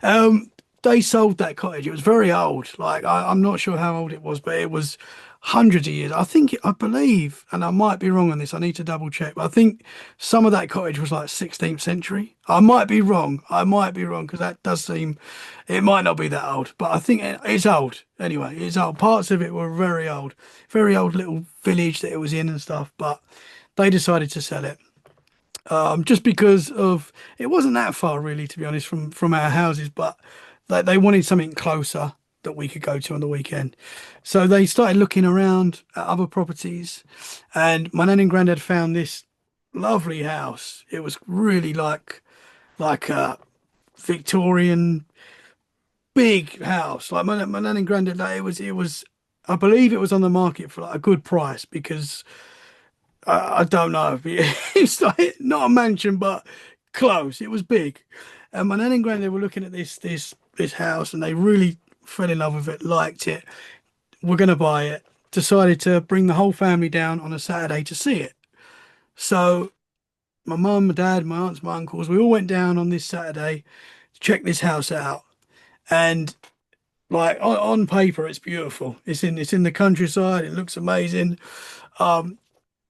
Um, they sold that cottage. It was very old. Like I'm not sure how old it was, but it was hundreds of years. I believe, and I might be wrong on this. I need to double check, but I think some of that cottage was like 16th century. I might be wrong. I might be wrong because that does seem, it might not be that old, but I think it's old. Anyway, it's old. Parts of it were very old little village that it was in and stuff, but they decided to sell it just because of it wasn't that far really, to be honest, from our houses, but they wanted something closer that we could go to on the weekend. So they started looking around at other properties, and my nan and granddad found this lovely house. It was really like a Victorian big house. Like my nan and granddad, like, it was. I believe it was on the market for like a good price because I don't know. It's like not a mansion, but close. It was big. And my nan and granddad were looking at this house, and they really fell in love with it, liked it. We're gonna buy it. Decided to bring the whole family down on a Saturday to see it. So my mum, my dad, my aunts, my uncles, we all went down on this Saturday to check this house out. And like on paper, it's beautiful. It's in the countryside. It looks amazing.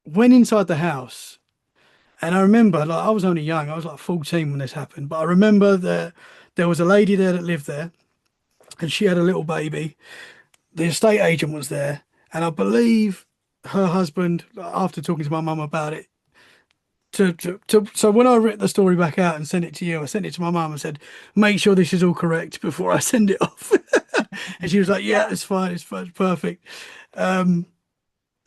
Went inside the house. And I remember, like, I was only young. I was like 14 when this happened. But I remember that there was a lady there that lived there, and she had a little baby. The estate agent was there, and I believe her husband, after talking to my mum about it, so when I wrote the story back out and sent it to you, I sent it to my mum and said, make sure this is all correct before I send it off. And she was like, yeah, Yeah. it's fine, it's fine, it's perfect.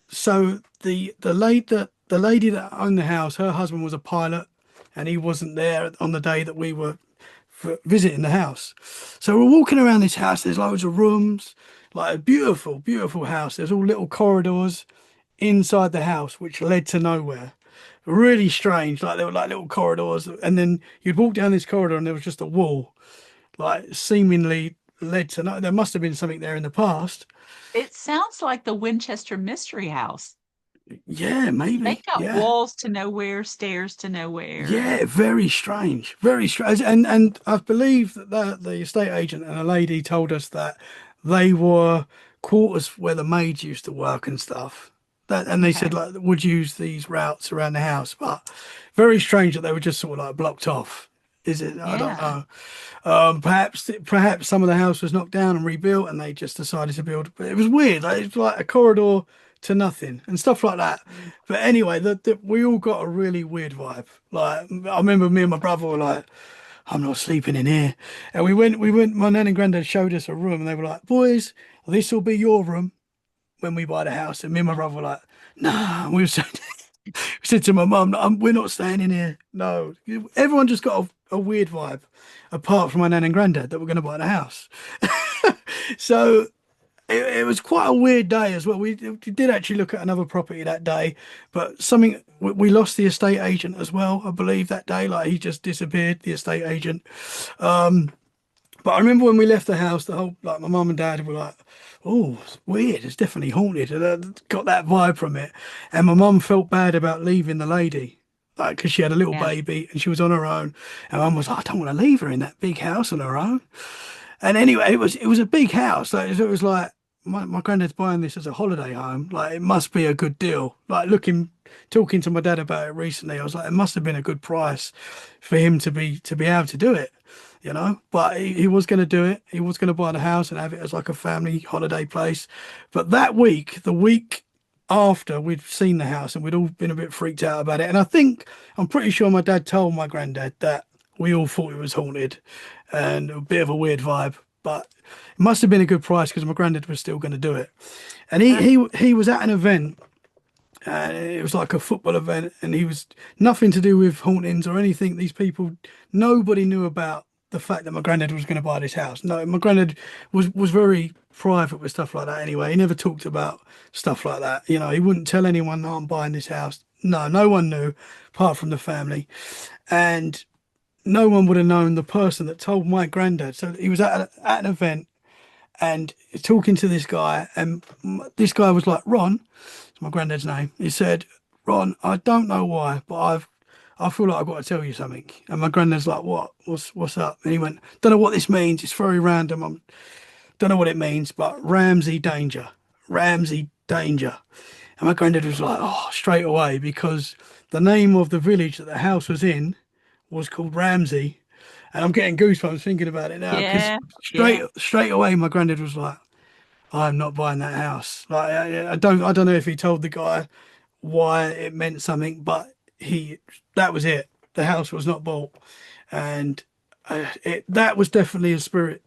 So the lady that the lady that owned the house, her husband was a pilot, and he wasn't there on the day that we were visiting the house. So we're walking around this house. There's loads of rooms, like a beautiful, beautiful house. There's all little corridors inside the house which led to nowhere. Really strange. Like there were like little corridors, and then you'd walk down this corridor, and there was just a wall, like seemingly led to no. There must have been something there in the past. It sounds like the Winchester Mystery House. Yeah, They maybe. got Yeah. walls to nowhere, stairs to nowhere, Yeah, and very strange, very strange. And I believe that the estate agent and a lady told us that they were quarters where the maids used to work and stuff. That and they said okay. like would use these routes around the house, but very strange that they were just sort of like blocked off. Is it? I don't Yeah. know. Perhaps some of the house was knocked down and rebuilt, and they just decided to build. But it was weird. Like, it's like a corridor to nothing and stuff like that. Mm. But anyway, we all got a really weird vibe. Like I remember me and my brother were like, "I'm not sleeping in here," and we went. My nan and granddad showed us a room, and they were like, "Boys, this will be your room when we buy the house." And me and my brother were like, "Nah," we said to my mum, "We're not staying in here." No, everyone just got a weird vibe, apart from my nan and granddad that were going to buy the house. So it was quite a weird day as well. We did actually look at another property that day, but something we lost the estate agent as well, I believe, that day. Like he just disappeared, the estate agent. But I remember when we left the house, the whole like my mum and dad were like, "Oh, it's weird. It's definitely haunted." And I got that vibe from it. And my mum felt bad about leaving the lady, like because she had a little Yeah. baby and she was on her own. And mum was like, "I don't want to leave her in that big house on her own." And anyway, it was a big house. Like, it was like my granddad's buying this as a holiday home. Like it must be a good deal. Like talking to my dad about it recently, I was like, it must have been a good price for him to be able to do it, you know. But he was going to do it. He was going to buy the house and have it as like a family holiday place. But that week, the week after we'd seen the house and we'd all been a bit freaked out about it. And I'm pretty sure my dad told my granddad that we all thought it was haunted and a bit of a weird vibe. But it must have been a good price because my granddad was still going to do it. And he Uh, he he was at an event and it was like a football event, and he was nothing to do with hauntings or anything. These people, nobody knew about the fact that my granddad was going to buy this house. No, my granddad was very private with stuff like that. Anyway, he never talked about stuff like that. You know, he wouldn't tell anyone, "No, I'm buying this house." No, no one knew, apart from the family, and no one would have known the person that told my granddad. So he was at an event and talking to this guy, and this guy was like, "Ron," it's my granddad's name. He said, "Ron, I don't know why, but I feel like I've got to tell you something." And my granddad's like, "What? What's up?" And he went, "Don't know what this means. It's very random. I don't know what it means, but Ramsey danger, Ramsey danger." And my granddad was like, "Oh," straight away, because the name of the village that the house was in was called Ramsey. And I'm getting goosebumps thinking about it now because yeah. straight Yeah. straight away my granddad was like, "I'm not buying that house." Like I don't know if he told the guy why it meant something, but he that was it. The house was not bought, and that was definitely a spirit,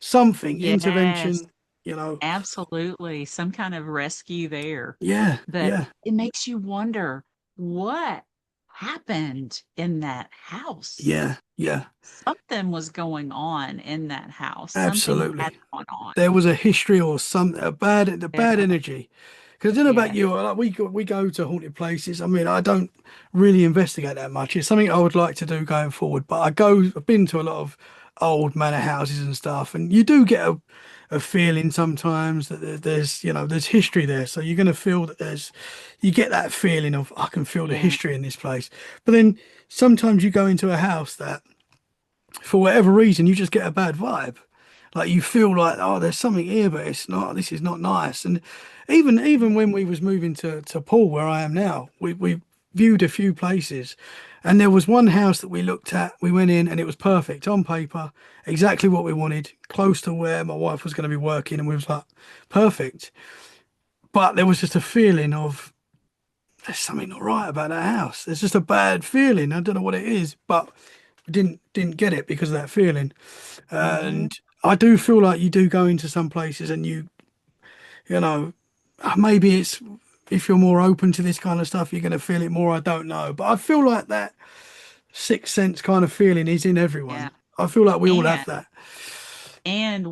something Yes. intervention. You know, Absolutely. Some kind of rescue there. yeah, But yeah, it makes you wonder what happened in that house. yeah, yeah, Something was going on in that house. Something had absolutely. gone on. There was a history or some the bad Yeah. energy. Because I don't know about Yeah. you, like we go to haunted places. I mean, I don't really investigate that much. It's something I would like to do going forward. But I've been to a lot of old manor houses and stuff, and you do get a feeling sometimes that there's history there. So you're going to feel that you get that feeling of I can feel the Yeah. history in this place. But then sometimes you go into a house that for whatever reason, you just get a bad vibe. Like you feel like, oh, there's something here, but it's not. This is not nice. And even when we was moving to Paul, where I am now, we viewed a few places, and there was one house that we looked at. We went in, and it was perfect on paper, exactly what we wanted, close to where my wife was going to be working, and we was like, perfect. But there was just a feeling of there's something not right about that house. There's just a bad feeling. I don't know what it is, but we didn't get it because of that feeling. Hmm. And I do feel like you do go into some places and you know, maybe if you're more open to this kind of stuff, you're going to feel it more. I don't know, but I feel like that sixth sense kind of feeling is in Yeah. everyone. I feel like we all have And that.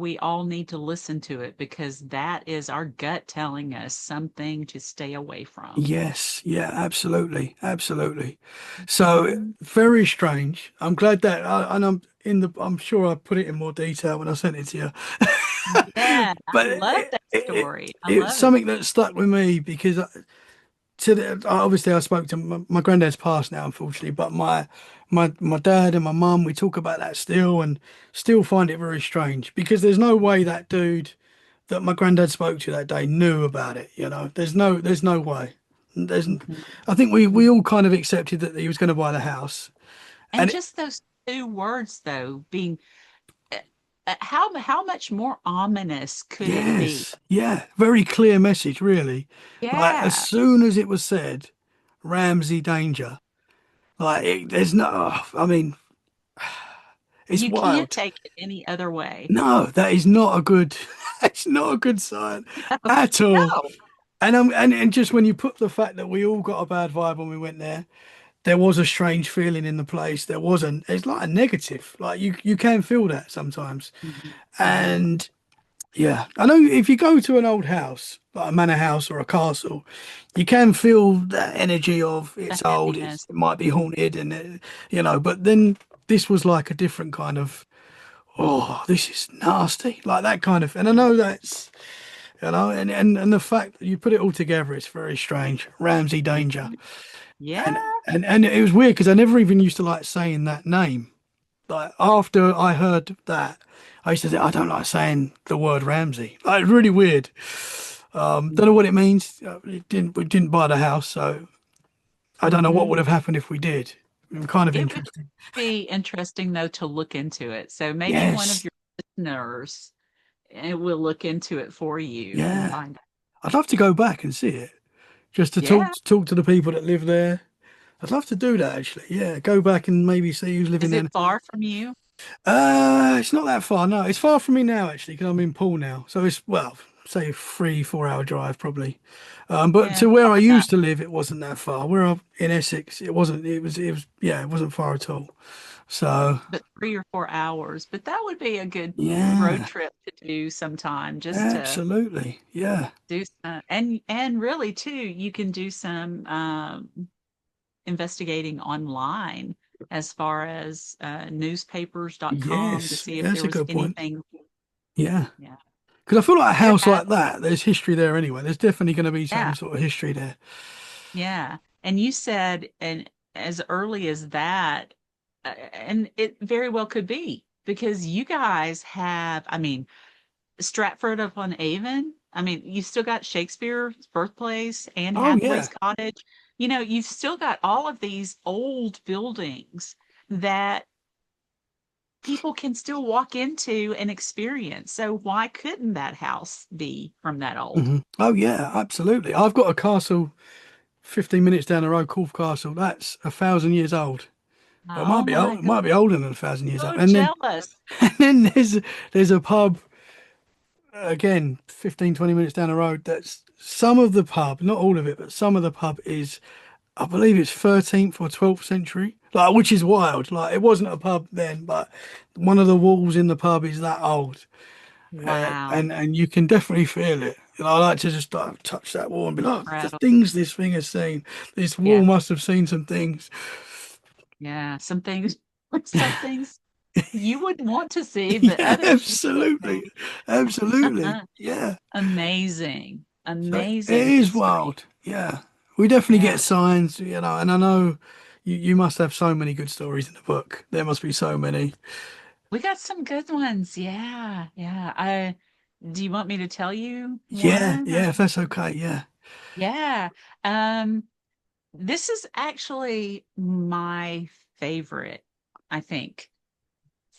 we all need to listen to it because that is our gut telling us something to stay away from. Yes, yeah, absolutely, absolutely. So Mhm. very strange. I'm glad that, and I'm sure I put it in more detail when I sent it to you. Yeah, I But love that story. I it's love it. something that stuck with me because obviously I spoke to my granddad's passed now, unfortunately, but my dad and my mum, we talk about that still and still find it very strange because there's no way that dude that my granddad spoke to that day knew about it. There's no way. There's, Mhm. I think we Mhm. all kind of accepted that he was going to buy the house, And and just those two words, though, being uh, how much more ominous could it be? yes, yeah, very clear message, really. Like as Yeah, soon as it was said, Ramsey danger. There's no. I mean, it's you can't wild. take it any other way. No, that is not a good. It's not a good sign at all. No. And just when you put the fact that we all got a bad vibe when we went there was a strange feeling in the place. There wasn't. It's like a negative. Like you can feel that sometimes. Mhm. Mhm. And yeah, I know if you go to an old house, like a manor house or a castle, you can feel that energy of The it's old. heaviness. It might be Mhm. haunted, and But then this was like a different kind of. Oh, this is nasty, like that kind of. And I know that's and the fact that you put it all together, it's very strange. Ramsey Danger. Mhm. Yeah. And it was weird because I never even used to like saying that name. Like after I heard that, I used to say I don't like saying the word Ramsey. Like, it's really weird. Don't know what it means. We didn't buy the house, so I don't know what Mhm. would have happened if we did. Kind of It would interesting. be interesting, though, to look into it. So maybe one of Yes. your listeners will look into it for you and Yeah. find out. I'd love to go back and see it, just to Yeah. talk to the people that live there. I'd love to do that actually. Yeah, go back and maybe see who's living Is there. it far from you? It's not that far. No, it's far from me now actually because I'm in Poole now. So it's well, say 3-4 hour drive probably. But Yeah, to where I far enough. used to live, it wasn't that far. Where I'm in Essex, it wasn't. It was. Yeah, it wasn't far at all. So But 3 or 4 hours. But that would be a good road yeah, trip to do sometime, just to absolutely. Yeah. do some, and really too, you can do some investigating online as far as newspapers.com to Yes, see if that's there a was good point. anything. Yeah. Yeah. Because I feel like a There house has, like that, there's history there anyway. There's definitely going to be yeah, some sort of history there. yeah. And you said, and as early as that, and it very well could be because you guys have, I mean, Stratford upon Avon. I mean, you still got Shakespeare's birthplace, Anne Oh Hathaway's yeah. cottage. You've still got all of these old buildings that people can still walk into and experience. So why couldn't that house be from that old? Oh yeah, absolutely. I've got a castle 15 minutes down the road, Corfe Castle. That's 1,000 years old. Well, it might Oh be my old. It God. might be older than 1,000 years old. So And then jealous. and then there's a pub again 15, 20 minutes down the road. That's some of the pub, not all of it, but some of the pub is I believe it's 13th or 12th century. Like, which is wild. Like, it wasn't a pub then, but one of the walls in the pub is that old. Wow. And you can definitely feel it. I like to just like, touch that wall and be like, the Incredible. things this thing has seen. This Yeah. wall must have seen some things. Yeah. Some things, some things you wouldn't want to see, but Yeah, others you absolutely. Absolutely. would. Yeah. Amazing. So it Amazing is history. wild. Yeah. We definitely Yeah. get signs, and I know you must have so many good stories in the book. There must be so many. We got some good ones. Yeah. Yeah. Do you want me to tell you Yeah, one or yeah, if that's okay. Yeah. yeah. Um, this is actually my favorite, I think,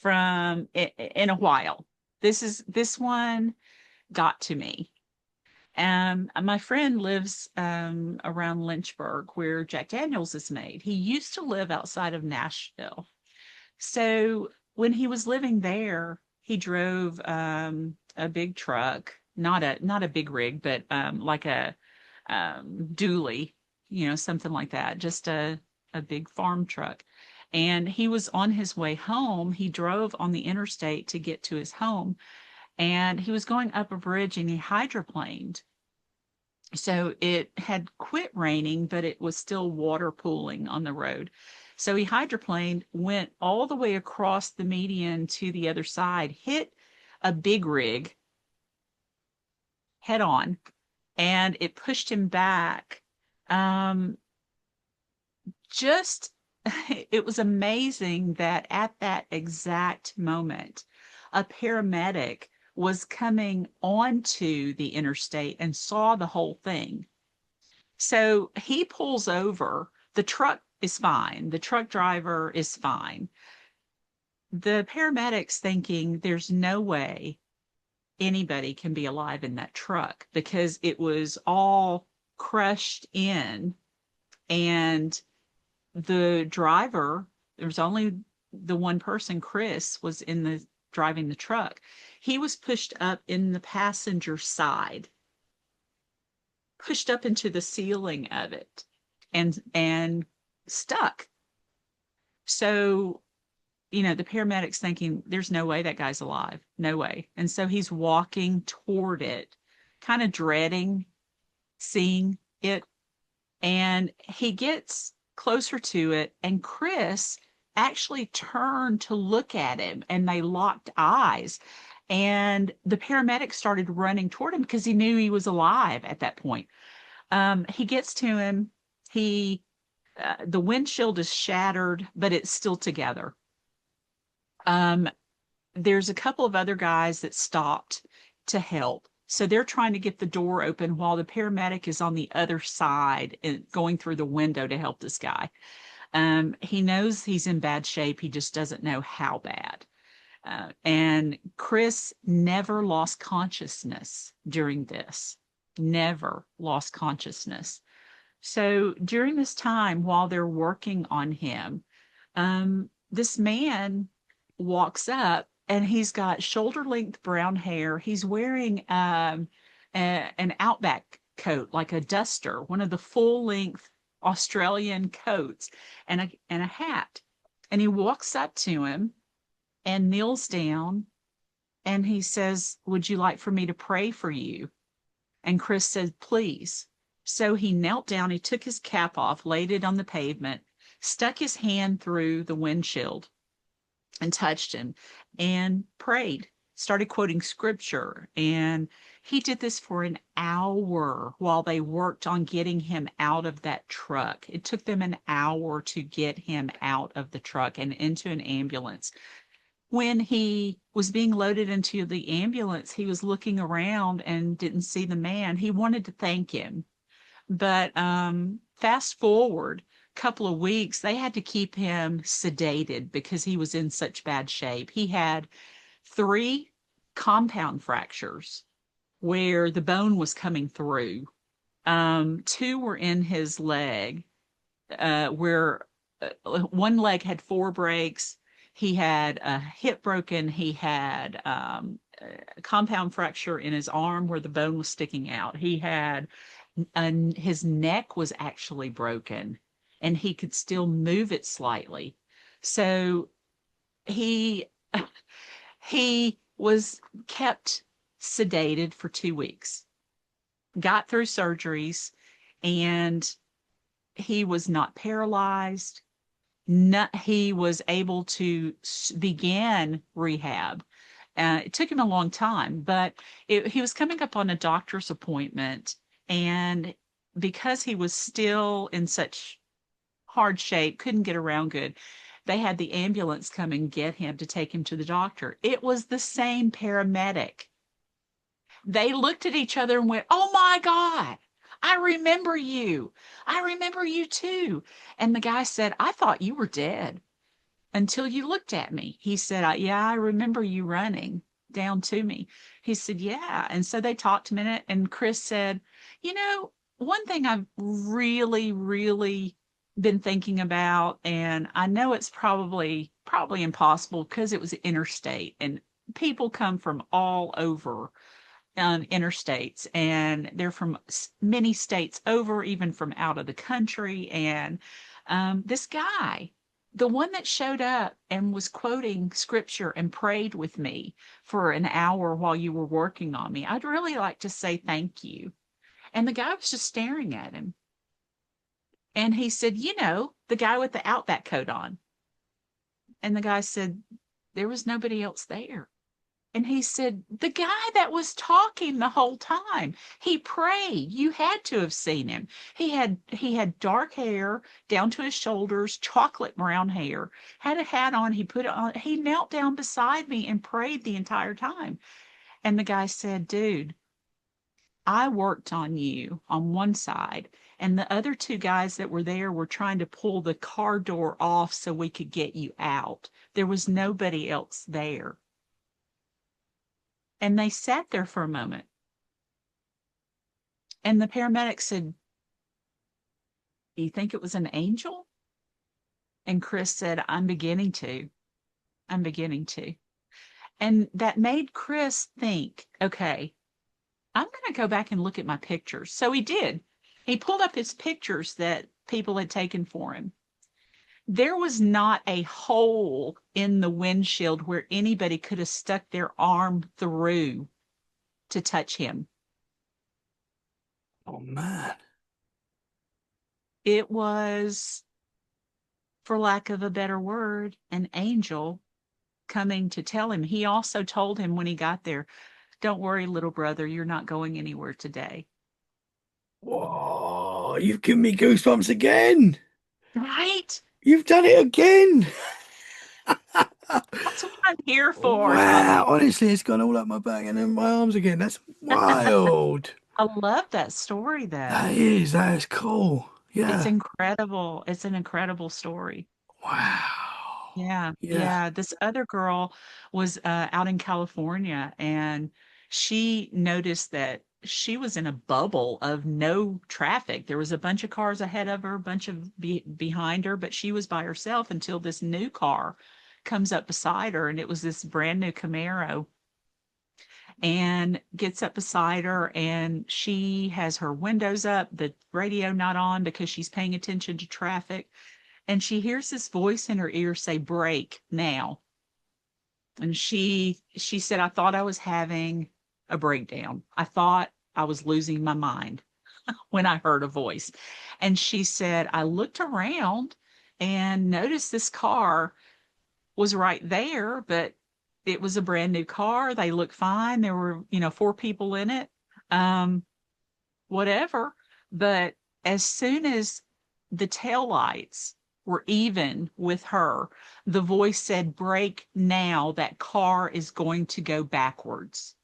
from in a while. This one got to me. My friend lives around Lynchburg, where Jack Daniels is made. He used to live outside of Nashville. So when he was living there, he drove a big truck, not a big rig, but like dually, something like that, just a big farm truck. And he was on his way home. He drove on the interstate to get to his home, and he was going up a bridge and he hydroplaned. So it had quit raining, but it was still water pooling on the road. So he hydroplaned, went all the way across the median to the other side, hit a big rig head on, and it pushed him back. Um, just, it was amazing that at that exact moment, a paramedic was coming onto the interstate and saw the whole thing. So he pulls over. The truck is fine. The truck driver is fine. The paramedics thinking there's no way anybody can be alive in that truck because it was all crushed in, and the driver, there was only the one person, Chris, was in the driving the truck. He was pushed up in the passenger side, pushed up into the ceiling of it, and stuck. So, the paramedics thinking there's no way that guy's alive. No way. And so he's walking toward it, kind of dreading seeing it. And he gets closer to it, and Chris actually turned to look at him, and they locked eyes. And the paramedic started running toward him because he knew he was alive at that point. He gets to him. The windshield is shattered, but it's still together. There's a couple of other guys that stopped to help. So they're trying to get the door open while the paramedic is on the other side and going through the window to help this guy. He knows he's in bad shape. He just doesn't know how bad. And Chris never lost consciousness during this. Never lost consciousness. So during this time, while they're working on him, this man walks up, and he's got shoulder-length brown hair. He's wearing an Outback coat, like a duster, one of the full-length Australian coats, and a hat. And he walks up to him and kneels down, and he says, "Would you like for me to pray for you?" And Chris said, "Please." So he knelt down, he took his cap off, laid it on the pavement, stuck his hand through the windshield and touched him and prayed, started quoting scripture. And he did this for an hour while they worked on getting him out of that truck. It took them an hour to get him out of the truck and into an ambulance. When he was being loaded into the ambulance, he was looking around and didn't see the man. He wanted to thank him. But fast forward a couple of weeks, they had to keep him sedated because he was in such bad shape. He had 3 compound fractures where the bone was coming through. 2 were in his leg, where one leg had 4 breaks. He had a hip broken. He had a compound fracture in his arm where the bone was sticking out. He had his neck was actually broken, and he could still move it slightly. So he was kept sedated for 2 weeks, got through surgeries, and he was not paralyzed. He was able to begin rehab. It took him a long time, but he was coming up on a doctor's appointment, and because he was still in such hard shape, couldn't get around good, they had the ambulance come and get him to take him to the doctor. It was the same paramedic. They looked at each other and went, "Oh my God, I remember you. I remember you too." And the guy said, "I thought you were dead until you looked at me." He said, "Yeah, I remember you running down to me." He said, "Yeah." And so they talked a minute, and Chris said, "One thing I've really, really been thinking about, and I know it's probably impossible because it was interstate and people come from all over interstates, and they're from many states over, even from out of the country. And this guy, the one that showed up and was quoting scripture and prayed with me for an hour while you were working on me, I'd really like to say thank you. And the guy was just staring at him. And he said, the guy with the Outback coat on. And the guy said, there was nobody else there. And he said, the guy that was talking the whole time, he prayed. You had to have seen him. He had dark hair down to his shoulders, chocolate brown hair, had a hat on, he put it on, he knelt down beside me and prayed the entire time. And the guy said, dude, I worked on you on one side, and the other two guys that were there were trying to pull the car door off so we could get you out. There was nobody else there. And they sat there for a moment. And the paramedic said, do you think it was an angel? And Chris said, I'm beginning to. I'm beginning to. And that made Chris think, okay, I'm going to go back and look at my pictures. So he did. He pulled up his pictures that people had taken for him. There was not a hole in the windshield where anybody could have stuck their arm through to touch him. Oh man. It was, for lack of a better word, an angel coming to tell him. He also told him when he got there, don't worry, little brother, you're not going anywhere today. Whoa, you've given me goosebumps again. Right? You've done it again. That's what I'm here for, Wow, Tommy. honestly, it's gone all up my back and in my arms again. That's wild. I love that story, though. That is cool. It's Yeah. incredible. It's an incredible story. Wow. Yeah, Yeah. yeah. This other girl was out in California, and she noticed that she was in a bubble of no traffic. There was a bunch of cars ahead of her, a bunch of behind her, but she was by herself until this new car comes up beside her, and it was this brand new Camaro, and gets up beside her, and she has her windows up, the radio not on because she's paying attention to traffic, and she hears this voice in her ear say, brake now. And she said, I thought I was having a breakdown. I thought I was losing my mind when I heard a voice. And she said, I looked around and noticed this car was right there, but it was a brand new car. They looked fine. There were, four people in it. Um, Whatever. But as soon as the taillights were even with her, the voice said, brake now, that car is going to go backwards.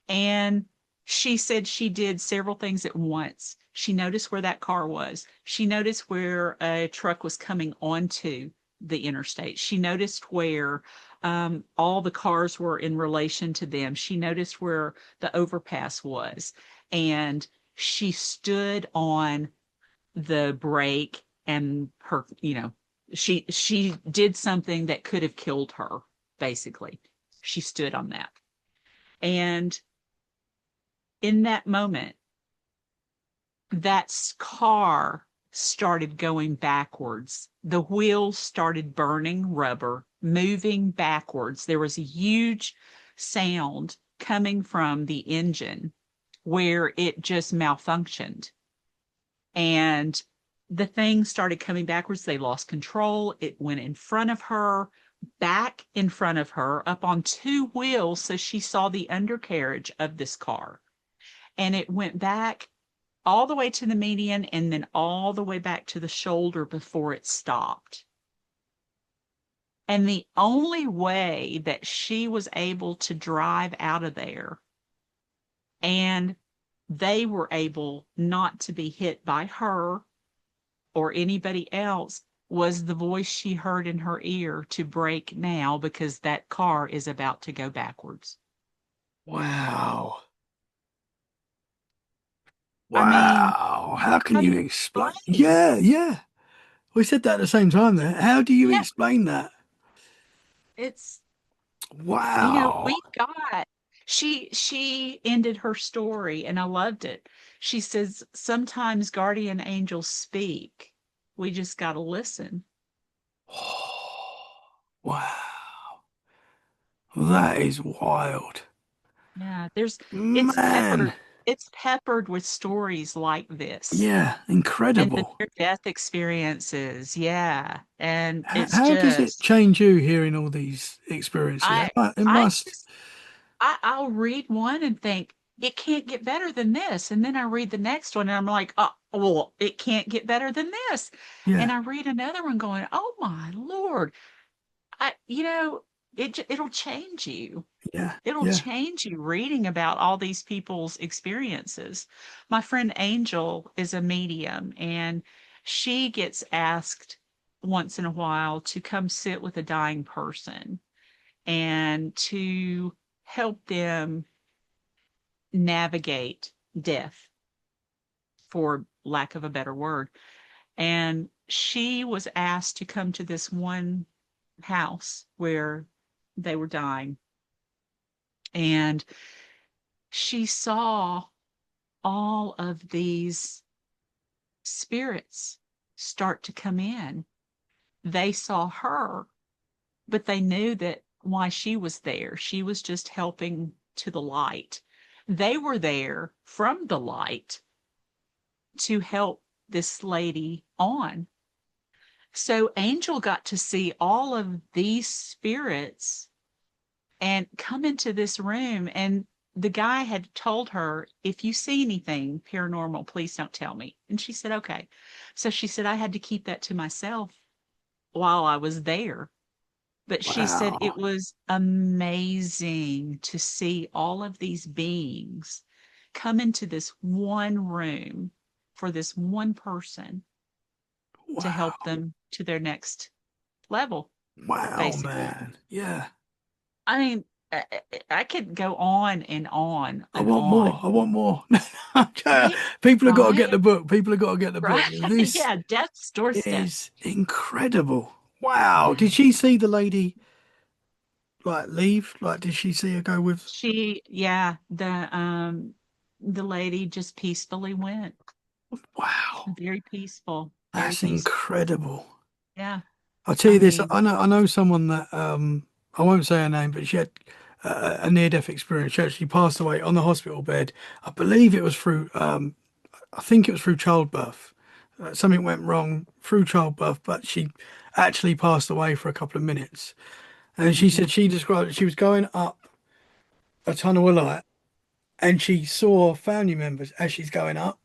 And she said she did several things at once. She noticed where that car was. She noticed where a truck was coming onto the interstate. She noticed where all the cars were in relation to them. She noticed where the overpass was. And she stood on the brake, and she did something that could have killed her, basically. She stood on that. And in that moment, that car started going backwards. The wheels started burning rubber, moving backwards. There was a huge sound coming from the engine where it just malfunctioned. And the thing started coming backwards. They lost control. It went in front of her, back in front of her, up on two wheels. So she saw the undercarriage of this car. And it went back all the way to the median and then all the way back to the shoulder before it stopped. And the only way that she was able to drive out of there, and they were able not to be hit by her or anybody else, was the voice she heard in her ear to brake now because that car is about to go backwards. Wow. I mean, Wow. How can how do you you explain? explain? Yeah, yeah. We said that at the same time there. How do you Yeah, explain that? it's, Wow. we've got, She ended her story and I loved it. She says, sometimes guardian angels speak. We just got to listen. Wow. That is wild. Yeah, it's Man. peppered. It's peppered with stories like this Yeah, and the incredible. near-death experiences. Yeah, and it's How does it just change you hearing all these experiences? I It I must. just I'll read one and think it can't get better than this, and then I read the next one and I'm like, oh, well, it can't get better than this, and Yeah, I read another one going, oh my Lord, I it'll change you. yeah, It'll yeah. change you reading about all these people's experiences. My friend Angel is a medium, and she gets asked once in a while to come sit with a dying person and to help them navigate death, for lack of a better word. And she was asked to come to this one house where they were dying. And she saw all of these spirits start to come in. They saw her, but they knew that why she was there. She was just helping to the light. They were there from the light to help this lady on. So Angel got to see all of these spirits and come into this room. And the guy had told her, if you see anything paranormal, please don't tell me. And she said, okay. So she said, I had to keep that to myself while I was there. But she said it Wow. was amazing to see all of these beings come into this one room for this one person to help Wow. them to their next level, Wow, basically. man. Yeah. I mean, I could go on and on I and want more. on. I want more. Right? People have got to get Right? the book. People have got to get the book. Right? This Yeah, Death's Doorstep. is incredible. Wow. Yeah. Did she see the lady like leave? Like, did she see her go with? Yeah, the lady just peacefully went. Wow. Very peaceful, very That's peaceful. incredible. Yeah. I'll tell I you this. mean, I know someone that I won't say her name, but she had a near-death experience. She actually passed away on the hospital bed. I believe it was through I think it was through childbirth. Something went wrong through childbirth, but she actually passed away for a couple of minutes. And she mhm, said she described it. She was going up a tunnel of light and she saw family members as she's going up.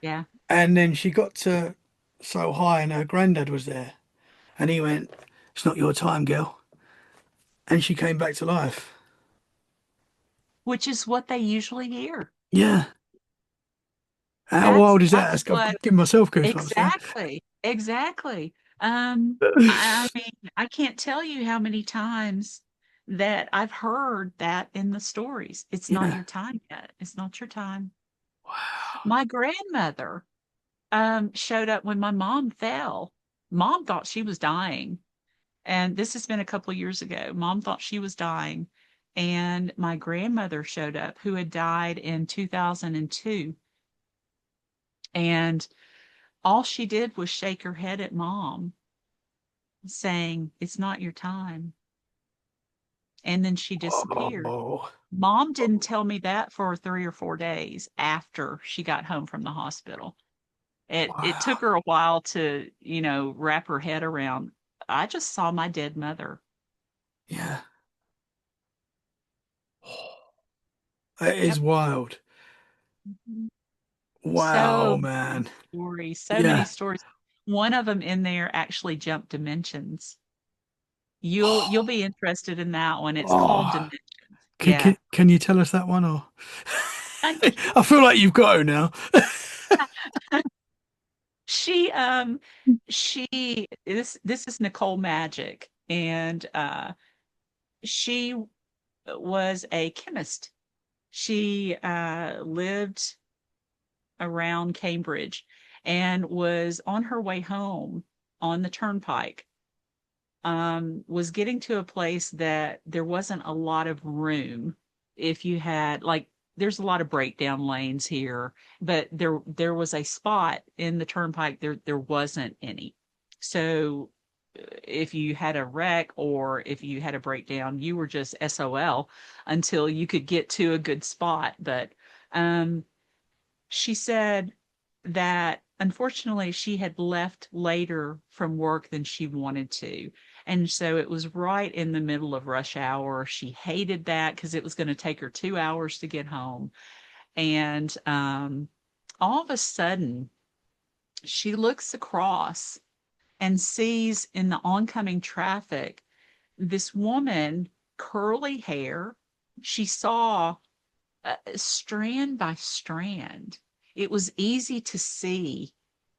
yeah. And then she got to so high and her granddad was there. And he went, "It's not your time, girl." And she came back to life. Which is what they usually hear. Yeah. How wild is that? That's I've what given myself goosebumps now. exactly. Exactly. I mean, I can't tell you how many times that I've heard that in the stories. It's not Yeah. your time yet. It's not your time. Wow. My grandmother showed up when my mom fell. Mom thought she was dying. And this has been a couple of years ago. Mom thought she was dying. And my grandmother showed up, who had died in 2002. And all she did was shake her head at mom, saying, it's not your time. And then she disappeared. Oh, Mom didn't tell me that for 3 or 4 days after she got home from the hospital. It took wow. her a while to, wrap her head around. I just saw my dead mother. Yeah. That is Yep. wild. Mhm. Wow, So man. many stories, so many Yeah. stories. One of them in there actually jumped dimensions. You'll be interested in that one. It's called Oh, Dimensions. Yeah. can you tell us that one or I I feel like you've got to now. can't. She this is Nicole Magic, and she was a chemist. She lived around Cambridge and was on her way home on the turnpike. Was getting to a place that there wasn't a lot of room. if you had like there's a lot of breakdown lanes here, but there was a spot in the turnpike there wasn't any. So if you had a wreck or if you had a breakdown, you were just SOL until you could get to a good spot. But um she said that unfortunately she had left later from work than she wanted to. And so it was right in the middle of rush hour. She hated that because it was going to take her 2 hours to get home. And all of a sudden, she looks across and sees in the oncoming traffic this woman, curly hair. She saw strand by strand. It was easy to see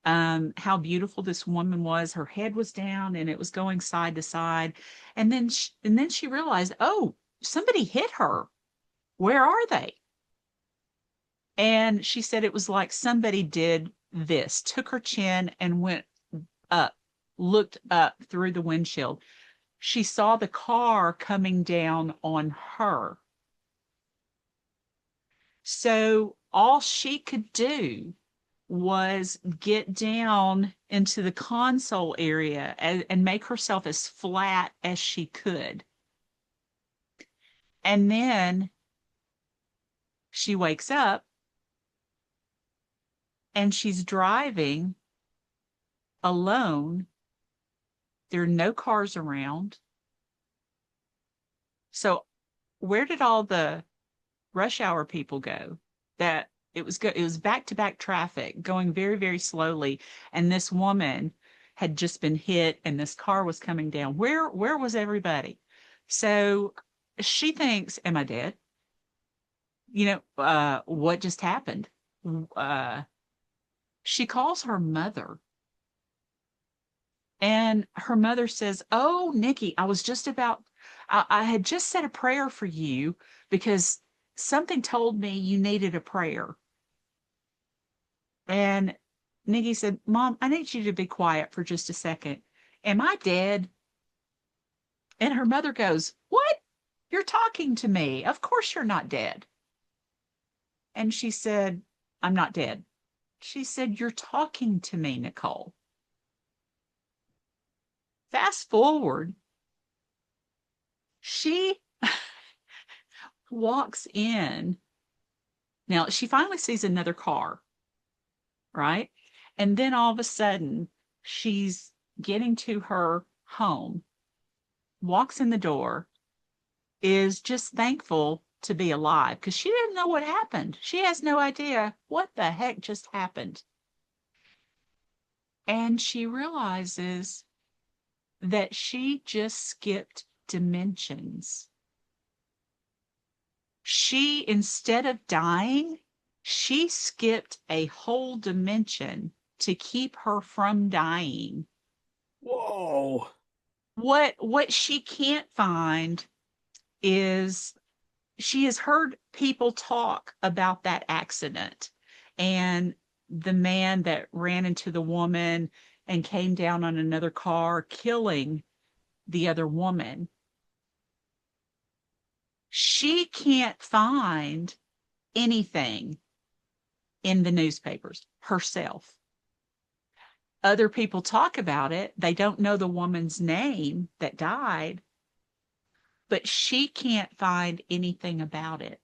how beautiful this woman was. Her head was down and it was going side to side. And then she realized, oh, somebody hit her. Where are they? And she said it was like somebody did this, took her chin and went up, looked up through the windshield. She saw the car coming down on her. So all she could do was get down into the console area and make herself as flat as she could. And then she wakes up and she's driving alone. There are no cars around. So where did all the rush hour people go? That it was back to back traffic going very, very slowly. And this woman had just been hit and this car was coming down. Where was everybody? So she thinks, am I dead? What just happened? Uh, she calls her mother and her mother says, oh, Nikki, I had just said a prayer for you because something told me you needed a prayer. And Nikki said, Mom, I need you to be quiet for just a second. Am I dead? And her mother goes, what? You're talking to me. Of course you're not dead. And she said, I'm not dead. She said, you're talking to me, Nicole. Fast forward, she walks in. Now, she finally sees another car, right? And then all of a sudden, she's getting to her home, walks in the door, is just thankful to be alive because she didn't know what happened. She has no idea what the heck just happened. And she realizes that she just skipped dimensions. She, instead of dying, she skipped a whole dimension to keep her from dying. Whoa. What she can't find is she has heard people talk about that accident and the man that ran into the woman and came down on another car, killing the other woman. She can't find anything in the newspapers herself. Other people talk about it. They don't know the woman's name that died, but she can't find anything about it.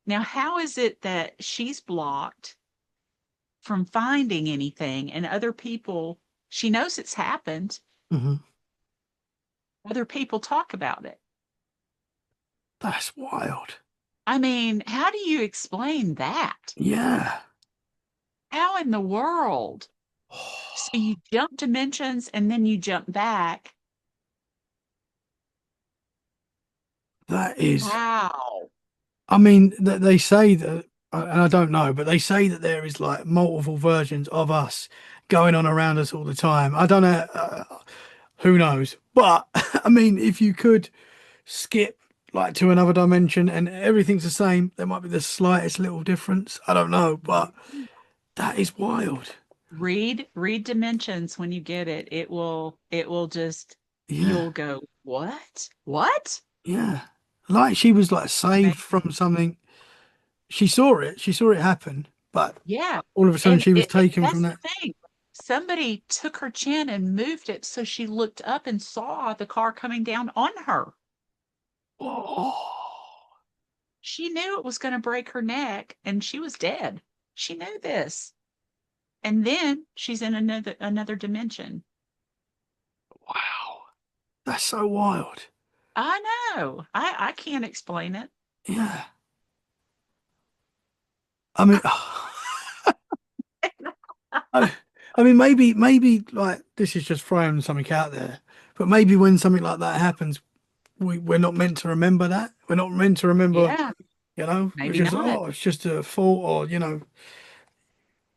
Now, how is it that she's blocked from finding anything and other people, she knows it's happened, Hmm. other people talk about it? That's wild. I mean, how do you explain that? Yeah. How in the world? So you jump dimensions and then you jump back. That is, Wow. I mean, they say that, and I don't know, but they say that there is like multiple versions of us going on around us all the time. I don't know, who knows? But I mean, if you could skip like to another dimension and everything's the same, there might be the slightest little difference. I don't know, but that is wild. Read dimensions when you get it. It will just Yeah, you'll go, what? What? yeah. like she was like saved from Amazing. something. She saw it happen, but Yeah. all of a sudden And she was taken from that's the that. thing. Somebody took her chin and moved it so she looked up and saw the car coming down on her. Oh, She knew it was going to break her neck and she was dead. She knew this. And then she's in another dimension. wow. That's so wild. I know. I can't explain it. Yeah. I mean, I, I mean, maybe like this is just throwing something out there, but maybe when something like that happens, we're not meant to remember that. We're not meant to remember, Yeah, it's maybe just, not. oh, it's just a fault, or,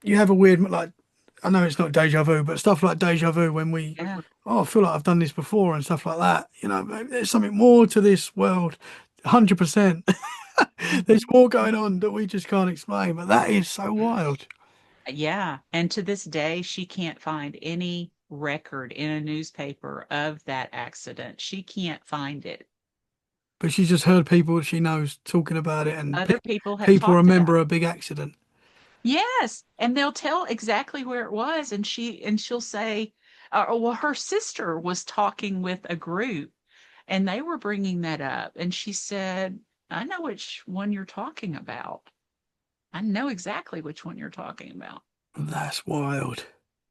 you have a weird, like, I know it's not deja vu, but stuff like deja vu when Yeah. oh, I feel like I've done this before and stuff like that. Maybe there's something more to this world. 100%. There's Mhm. more going on that we just can't explain, but that is so wild. Yeah. And to this day, she can't find any record in a newspaper of that accident. She can't find it. But she's just heard people she knows talking about it, and Other people have people talked about remember it. a big accident. Yes, and they'll tell exactly where it was, and she'll say, well, her sister was talking with a group, and they were bringing that up, and she said, "I know which one you're talking about. I know exactly which one you're talking about." That's wild.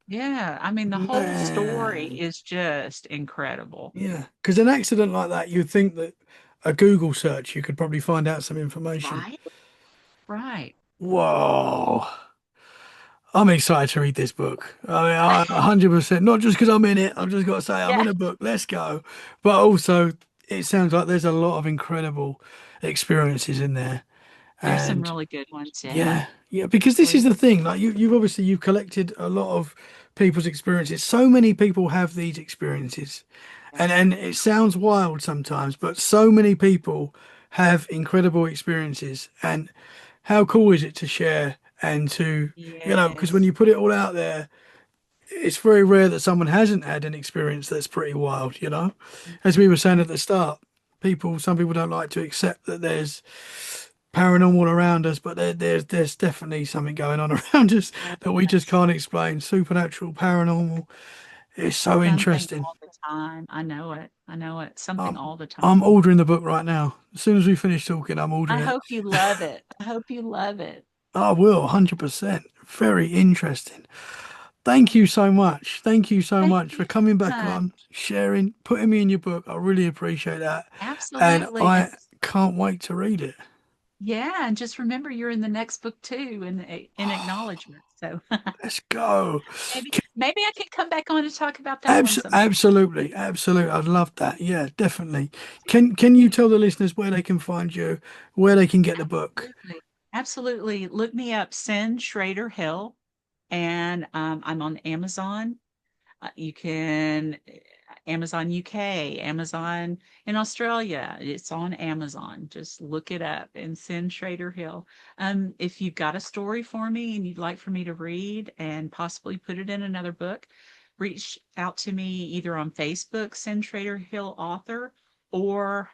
Yeah, I mean, the whole story Man. is just incredible. Yeah. Because an accident like that, you'd think that a Google search, you could probably find out some information. Right? Right. Whoa. I'm excited to read this book. I mean, 100%, not just because I'm in it. I've just got to say I'm Yeah, in a book. Let's go. But also, it sounds like there's a lot of incredible experiences in there. there's some And really good ones. Yeah. yeah, yeah, because this is Really. the thing. Like you've obviously you've collected a lot of people's experiences. So many people have these experiences, Yeah. and it sounds wild sometimes, but so many people have incredible experiences. And how cool is it to share and to, because when Yes. you put it all out there, it's very rare that someone hasn't had an experience that's pretty wild. As we were saying Yeah. at the start, some people don't like to accept that there's paranormal around us, but there's definitely something going on around us that we just Yes. can't explain. Supernatural, paranormal. It's so Something interesting. all the time. I know it. I know it. Something Um, all the I'm time. ordering the book right now. As soon as we finish talking, I'm I ordering it. hope you love it. I hope you love it. I will, 100%. Very interesting. Thank you so much. Thank you so Thank much you for coming so back much. on, sharing, putting me in your book. I really appreciate that. And Absolutely. And I can't wait to read it. yeah, and just remember you're in the next book too in acknowledgement. So Let's go. maybe I can come back on to talk about that one sometime. Absolutely, absolutely. I'd love that. Yeah, definitely. Can you Yeah, tell the listeners where they can find you, where they can get the book? absolutely. Absolutely. Look me up, Cyn Shrader Hill, and I'm on Amazon. You can Amazon UK, Amazon in Australia. It's on Amazon. Just look it up and send Schrader Hill. If you've got a story for me and you'd like for me to read and possibly put it in another book, reach out to me either on Facebook, Cyn Shrader Hill author, or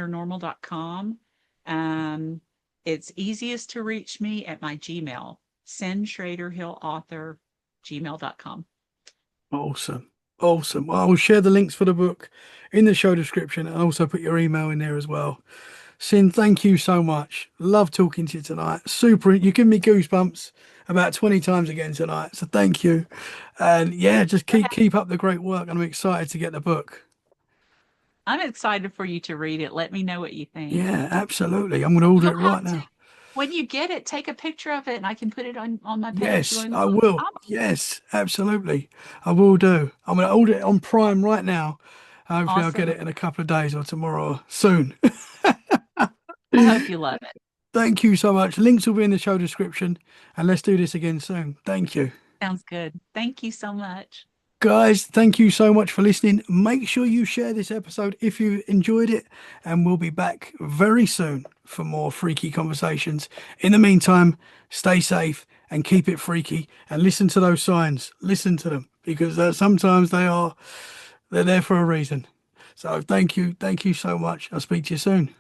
elkvalleyparanormal.com. Um, it's easiest to reach me at my Gmail, Cyn Shrader Hill author, gmail.com. Awesome. Awesome. Well, I will share the links for the book in the show description and also put your email in there as well. Sin, thank you so much. Love talking to you tonight. Super. You give me goosebumps about 20 times again tonight. So thank you. And yeah, just keep up the great work. I'm excited to get the book. I'm excited for you to read it. Let me know what you think. Yeah, absolutely. I'm going to order You'll it have right to, now. when you get it, take a picture of it and I can put it on my page Yes, going, I look, will. I'm, Yes, absolutely. I will do. I'm going to order it on Prime right now. Hopefully, I'll get awesome. it in a couple of days or tomorrow or soon. I hope you love it. Thank you so much. Links will be in the show description. And let's do this again soon. Thank you. Sounds good. Thank you so much. Guys, thank you so much for listening. Make sure you share this episode if you enjoyed it. And we'll be back very soon for more freaky conversations. In the meantime, stay safe and keep it freaky and listen to those signs. Listen to them because sometimes they're there for a reason. So thank you. Thank you so much. I'll speak to you soon.